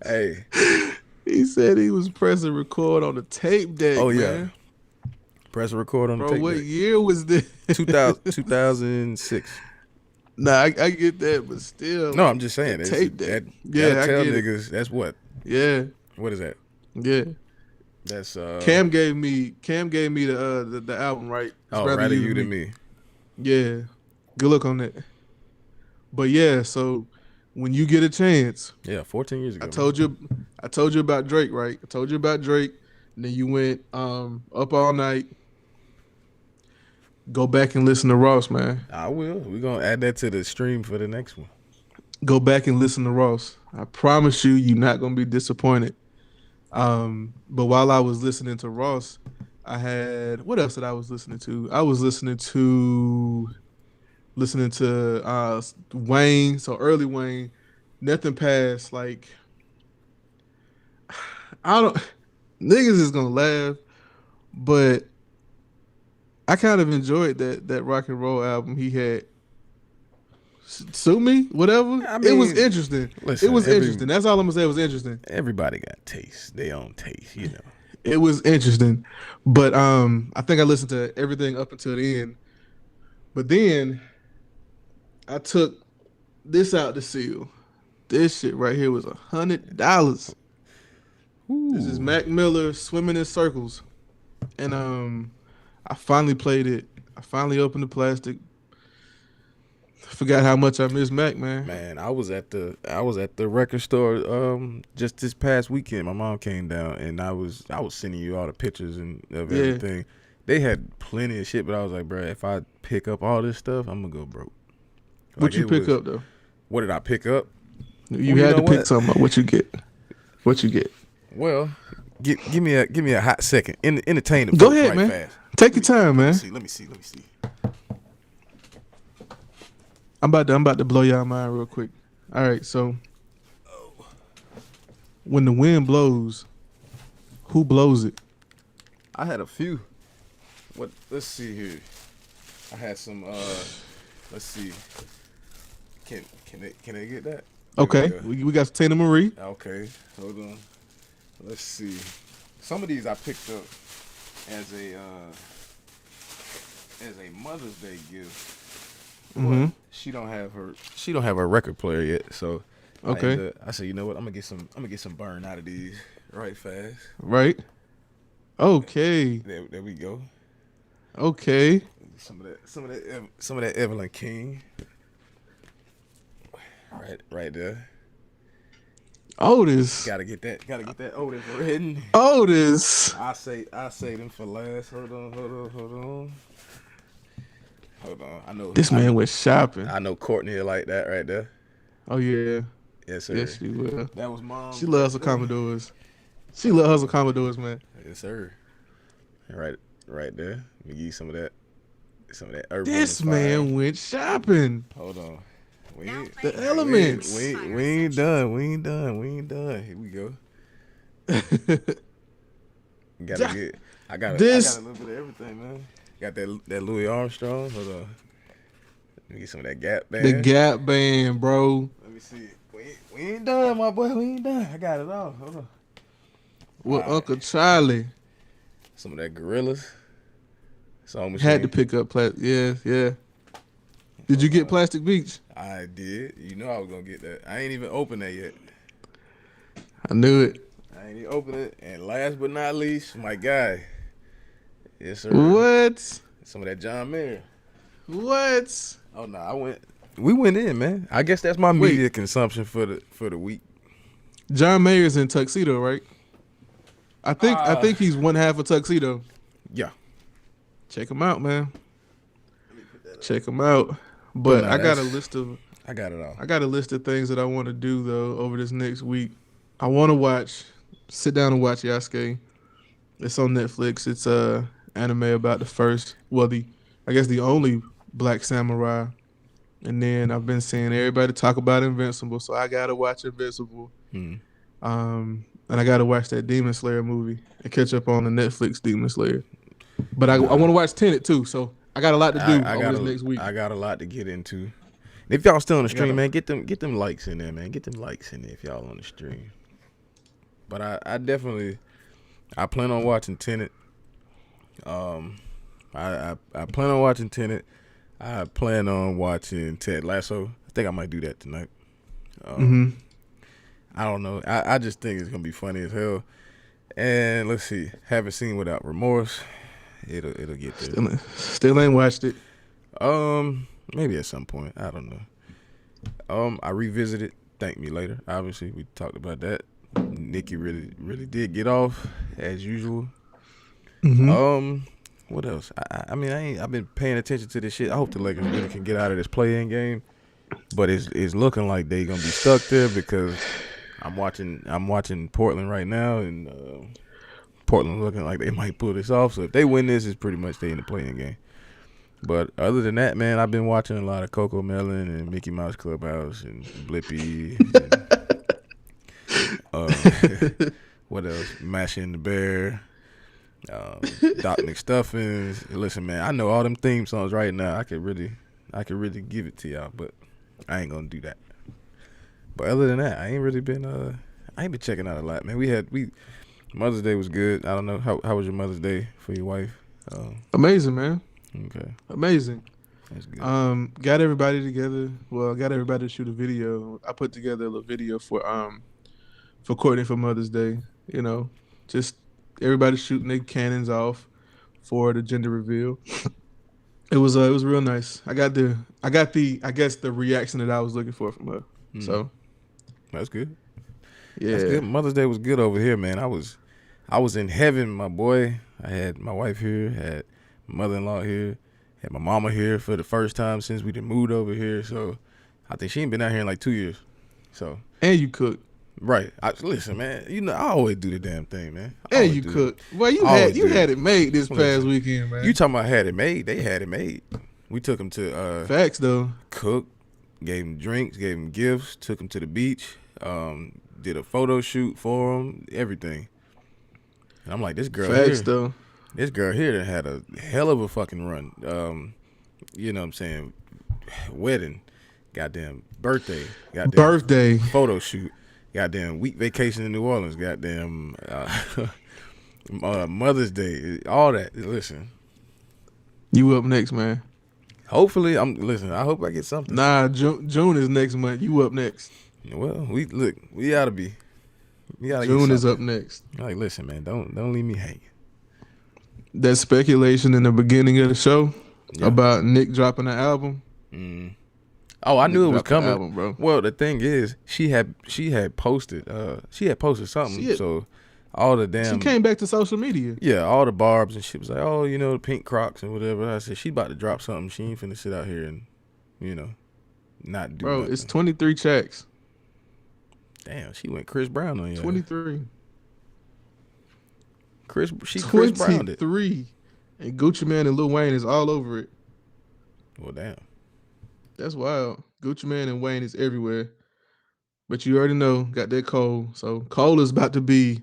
Hey, he said he was pressing record on the tape deck. oh yeah, man. press record on the Bro, tape what deck. year was this? 2006. Nah, I get that, but still. No, I'm just saying. Tape deck. Yeah, I tell get it. niggas that's what. Yeah. What is that? Yeah. That's Cam gave me the album, right? Oh, Rather You Than Me. Yeah. Good look on that. But yeah, so when you get a chance. Yeah, 14 years ago. I told you about Drake, right? I told you about Drake. And then you went Up All Night. Go back and listen to Ross, man. I will. We're gonna add that to the stream for the next one. Go back and listen to Ross. I promise you're not gonna be disappointed. But while I was listening to Ross, I had what else did I was listening to? I was listening to Wayne, so early Wayne, nothing past like niggas is gonna laugh, but I kind of enjoyed that rock and roll album he had. Sue me, whatever. I mean, it was interesting. Listen, interesting. That's all I'm gonna say. It was interesting. Everybody got taste, their own taste, you know. It was interesting, but I think I listened to everything up until the end. But then I took this out to seal. This shit right here was $100. This is Mac Miller, Swimming in Circles, and I finally played it. I finally opened the plastic. I forgot how much I miss Mac, man. Man, I was at the record store just this past weekend. My mom came down and I was sending you all the pictures and of everything. They had plenty of shit, but I was like, bro, if I pick up all this stuff, I'm gonna go broke. Like, what you pick up though? What did I pick up? You had to pick something up. What you get? What you get? Well, give me a hot second. Entertain them. Go ahead, right man. Fast. Take your time, man. Let me see. I'm about to blow y'all mind real quick. All right, so when the wind blows, who blows it? I had a few. Let's see here. I had some. Let's see. Can they get that? Okay, we got Tina Marie. Okay, hold on. Let's see. Some of these I picked up as a Mother's Day gift. Mm-hmm. She don't have her record player yet, so okay. I said, you know what? I'm gonna get some burn out of these right fast. Right. Okay. There we go. Okay. Some of that Evelyn King. Right there. Otis. Gotta get that Otis written. Otis. I say them for last. Hold on. I know this man was shopping. I know Courtney like that right there. Oh yeah. Yes, sir. Yes, she will. That was mom. She loves her Commodores. She loves her Commodores, man. Yes, sir. Right there. Let me give you some of that urban. This man went shopping. Hold on. The elements. We ain't done. Here we go. I got a little bit of everything, man. Got that Louis Armstrong. Hold on. Let me get some of that Gap band. The Gap band, bro. Let me see. We ain't done, my boy. We ain't done. I got it all. Hold on. With Uncle Charlie. Some of that Gorillas. Had to pick up plastic. Yeah. Did you get Plastic Beach? I did. You know I was gonna get that. I ain't even opened that yet. I knew it. I ain't even opened it. And last but not least, my guy. Yes, sir. What? Some of that John Mayer. What? Oh no, we went in, man. I guess that's my media consumption for the week. John Mayer's in Tuxedo, right? I think he's one half of Tuxedo. Yeah. Check him out, man. Check him out. But I got a list of. I got it all. I got a list of things that I want to do though over this next week. I want to sit down and watch Yasuke. It's on Netflix. It's anime about the only black samurai. And then I've been seeing everybody talk about Invincible, so I gotta watch Invincible. And I gotta watch that Demon Slayer movie and catch up on the Netflix Demon Slayer. But I want to watch Tenet too, so I got a lot to do I over got this next week. I got a lot to get into. If y'all still on the stream, man, get them likes in there, man. Get them likes in there if y'all on the stream. But I definitely plan on watching Tenet. I plan on watching Tenet. I plan on watching Ted Lasso. I think I might do that tonight. I don't know. I just think it's gonna be funny as hell. And let's see. Haven't seen Without Remorse. It'll get there. Still ain't watched it. Maybe at some point. I don't know. I revisited Thank Me Later. Obviously, we talked about that. Nikki really did get off as usual. What else? I've been paying attention to this shit. I hope the Lakers really can get out of this play-in game, but it's looking like they gonna be stuck there because I'm watching Portland right now, and Portland looking like they might pull this off. So if they win this, it's pretty much they in the play-in game. But other than that, man, I've been watching a lot of Coco Melon and Mickey Mouse Clubhouse and Blippi. And, what else? Mashing the Bear, Doc McStuffins. Listen, man, I know all them theme songs right now. I could really give it to y'all, but I ain't gonna do that. But other than that, I ain't been checking out a lot, man. Mother's Day was good. I don't know how was your Mother's Day for your wife? Amazing, man. Okay. Amazing. That's good. Got everybody together. Well, got everybody to shoot a video. I put together a little video for Courtney for Mother's Day. You know, just everybody shooting their cannons off for the gender reveal. It was real nice. I got the I guess the reaction that I was looking for from her. So that's good. Yeah. That's good. Mother's Day was good over here, man. I was in heaven, my boy. I had my wife here, had my mother-in-law here, had my mama here for the first time since we moved over here. So I think she ain't been out here in like 2 years. So and you cook. Right. Listen, man, you know I always do the damn thing, man. And you cook. Well, you had it made this past weekend, man. You talking about had it made? They had it made. We took them to facts though. Cook, gave them drinks, gave them gifts, took them to the beach, did a photo shoot for them, everything. And I'm like, this girl facts here, though. This girl here had a hell of a fucking run. You know what I'm saying? Wedding, goddamn birthday, photo shoot. Goddamn week vacation in New Orleans. Goddamn Mother's Day. All that. Listen. You up next, man. Hopefully, I hope I get something. Nah, June is next month. You up next. Well, we gotta be. June is up next. Like, listen, man, don't leave me hanging. That speculation in the beginning of the show about Nick dropping an album. Oh, I knew it was coming, album, bro. Well, the thing is, she had posted something. So all the damn she came back to social media. Yeah, all the barbs and shit was like, oh, you know, the pink Crocs and whatever. I said she about to drop something. She ain't finna sit out here and, you know, not do. Bro, nothing. It's 23 checks. Damn, she went Chris Brown on you. 23. Chris Browned it. 23. And Gucci Mane and Lil Wayne is all over it. Well, damn. That's wild. Gucci Mane and Wayne is everywhere. But you already know, got that Cole. So Cole is about to be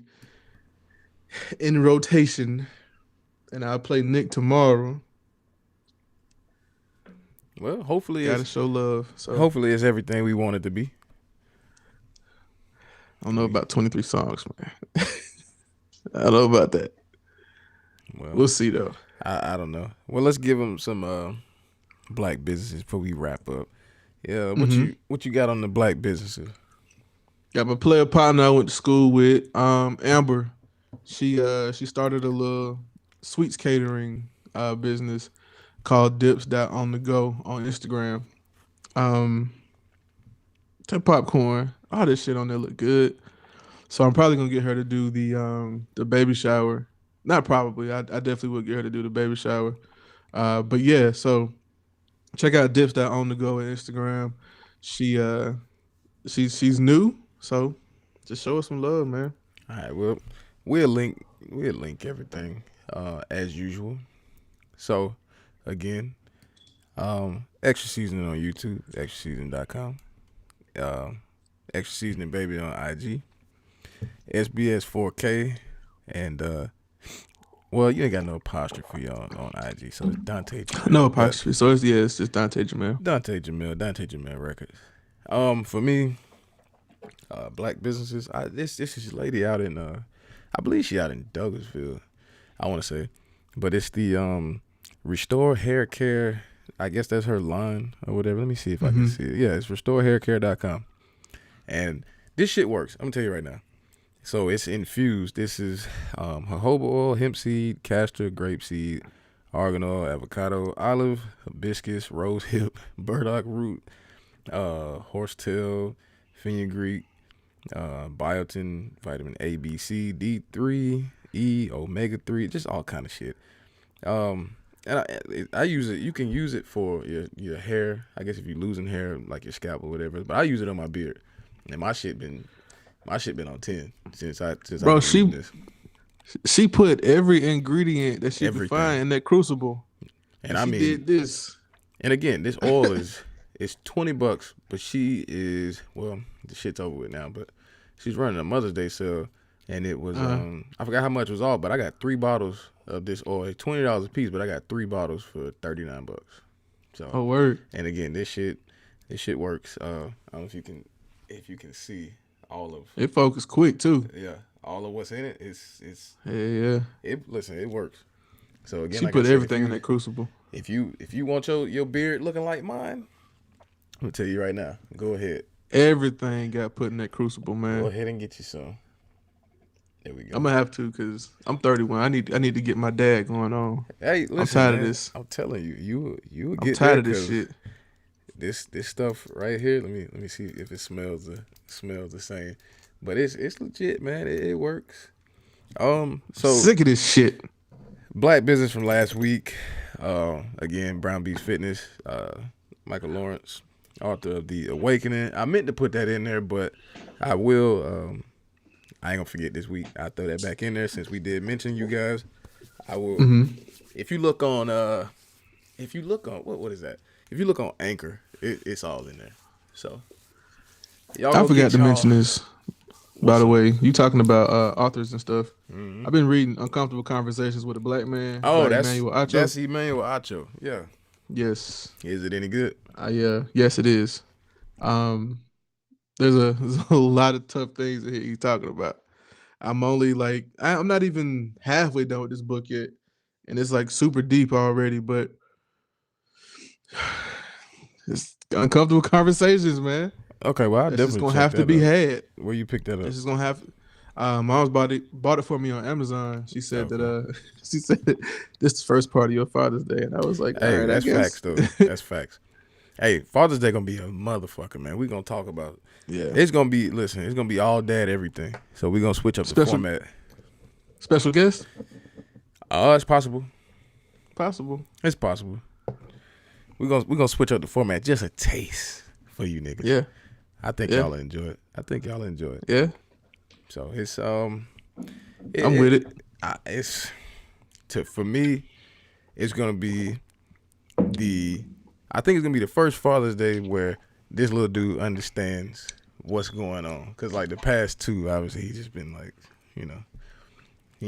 in rotation. And I'll play Nick tomorrow. Well, hopefully gotta show love. So hopefully it's everything we want it to be. I don't know about 23 songs, man. I don't know about that. Well, we'll see though. I don't know. Well, let's give them some black businesses before we wrap up. Yeah, what you got on the black businesses? Got my player partner I went to school with, Amber. She started a little sweets catering business called Dips.on-the-go on Instagram. That popcorn, all this shit on there look good. So I'm probably gonna get her to do the baby shower. Not probably. I definitely would get her to do the baby shower. But yeah, so check out Dips.on-the-go on Instagram. She's new, so just show her some love, man. All right, well, we'll link everything as usual. So again, Extra Seasoning on YouTube, extraseasoning.com. Extra Seasoning Baby on IG, SBS 4K, and Well, you ain't got no apostrophe on IG, so it's Dante Jamil. No apostrophe. So it's just Dante Jamil. Dante Jamil Records. For me, black businesses. This is a lady out in I believe she out in Douglasville. I want to say, but it's the Restore Hair Care. I guess that's her line or whatever. Let me see if I can see it. Yeah, it's restorehaircare.com. And this shit works. I'm gonna tell you right now. So it's infused. This is jojoba oil, hemp seed, castor, grape seed, argan oil, avocado, olive, hibiscus, rose hip, burdock root, horsetail, fenugreek, biotin, vitamin A, B, C, D3, E, omega 3, just all kind of shit. And I use it. You can use it for your hair. I guess if you're losing hair, like your scalp or whatever. But I use it on my beard, and my shit been on 10 since I Bro, using this. She put every ingredient that she could find in that crucible. And she did this. And again, this oil is $20, but she is, well, the shit's over with now, but she's running a Mother's Day sale, and it was I forgot how much it was all, but I got 3 bottles of this oil. It's $20 a piece, but I got 3 bottles for $39. So word. And again, this shit works. I don't know if you can see all of it. Focused quick too. Yeah, all of what's in it. It's yeah. It works. So again, she put everything in that crucible. If you want your beard looking like mine, I'm gonna tell you right now. Go ahead. Everything got put in that crucible, man. Go ahead and get you some. There we go. I'm gonna have to because I'm 31. I need to get my dad going on. Hey, listen, I'm tired man, of this. I'm telling you, you get. I'm tired of this shit. This stuff right here. Let me see if it smells the same. But it's legit, man. It works. So sick of this shit. Black business from last week. Again, Brown Beast Fitness. Michael Lawrence, author of The Awakening. I meant to put that in there, but I will. I ain't gonna forget this week. I'll throw that back in there since we did mention you guys. I will. If you look on what is that? If you look on Anchor, it's all in there. So y'all I forgot to mention this. By the way, you talking about authors and stuff. I've been reading Uncomfortable Conversations with a Black Man. Oh, that's Emmanuel Acho. That's Emmanuel Acho. Yeah. Yes. Is it any good? Yes, it is. There's a lot of tough things that he's talking about. I'm only like I'm not even halfway done with this book yet, and it's like super deep already. But it's Uncomfortable Conversations, man. Okay, well, it's just gonna have to be had. Where you picked that up? It's just gonna have. Mom's bought it for me on Amazon. She said that this is the first part of your Father's Day, and I was like, hey, all right, that's facts though. That's facts. Hey, Father's Day gonna be a motherfucker, man. We gonna talk about. Yeah, it's gonna be all dad everything. So we gonna switch up the format. Special guest? It's possible. It's possible. We're gonna switch up the format just a taste for you niggas. Yeah. I think y'all enjoy it. Yeah. So it's I'm with it. For me, it's gonna be I think it's gonna be the first Father's Day where this little dude understands what's going on. Cause like the past two, obviously he just been like, he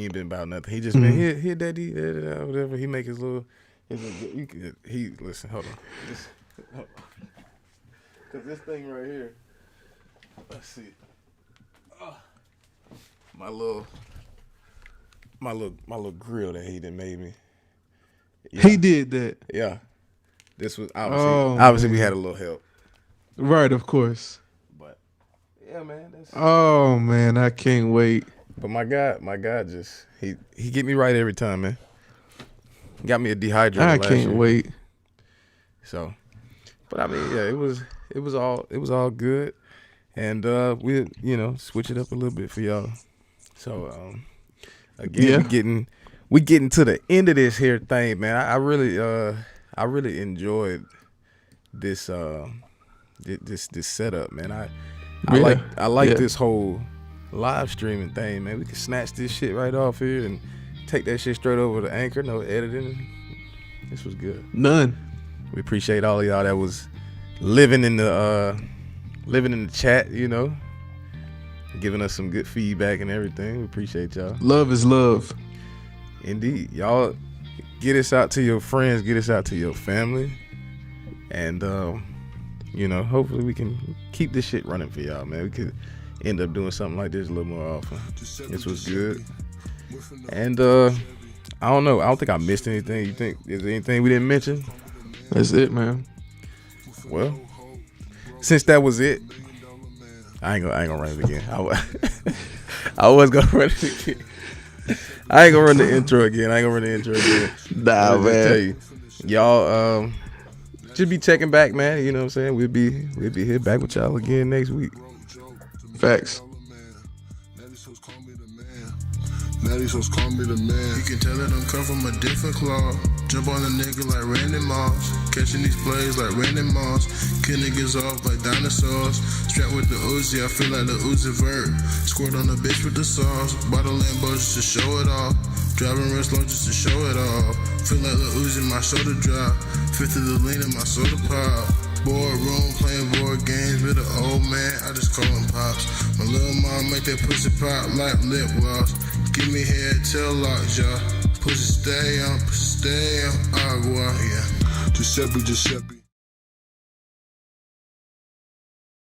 ain't been about nothing. He just been here, daddy, whatever. He make his little. Listen, hold on. Cause this thing right here. Let's see. My little grill that he done made me. Yeah. He did that. Yeah. This was obviously we had a little help. Right, of course. But yeah, man. Oh man, I can't wait. But my God just he get me right every time, man. Got me a dehydrated. I can't wait. So, but I mean, yeah, it was all good, and we switch it up a little bit for y'all. So again, we getting to the end of this here thing, man. I really enjoyed this this setup, man. I like this whole live streaming thing, man. We can snatch this shit right off here and take that shit straight over to Anchor, no editing. This was good. None. We appreciate all of y'all that was living in the chat, giving us some good feedback and everything. We appreciate y'all. Love is love. Indeed. Y'all get us out to your friends, get us out to your family. And, hopefully we can keep this shit running for y'all, man. We could end up doing something like this a little more often. This was good. And, I don't know. I don't think I missed anything. You think there's anything we didn't mention? That's it, man. Well, since that was it, I ain't gonna run it again. I was gonna run it again. I ain't gonna run the intro again. Nah, man. Tell you, y'all, just be checking back, man. You know what I'm saying? We'll be here back with y'all again next week. Facts. Now these hoes call me the man. You can tell that I'm come from a different cloth. Jump on a nigga like Randy Moss. Catching these plays like Randy Moss. Kill niggas off like dinosaurs. Strapped with the Uzi, I feel like the Uzi Vert. Squirt on the bitch with the sauce. Bottle Lambo just to show it off. Driving real slow just to show it off. Feel like the Uzi, my shoulder drop. Fifth of the lean in my soda pop. Boardroom playing board games with an old man, I just call him Pops. My little mom make that pussy pop like lip gloss. Give me head till locked, y'all. Pussy stay on, agua, yeah. Giuseppe.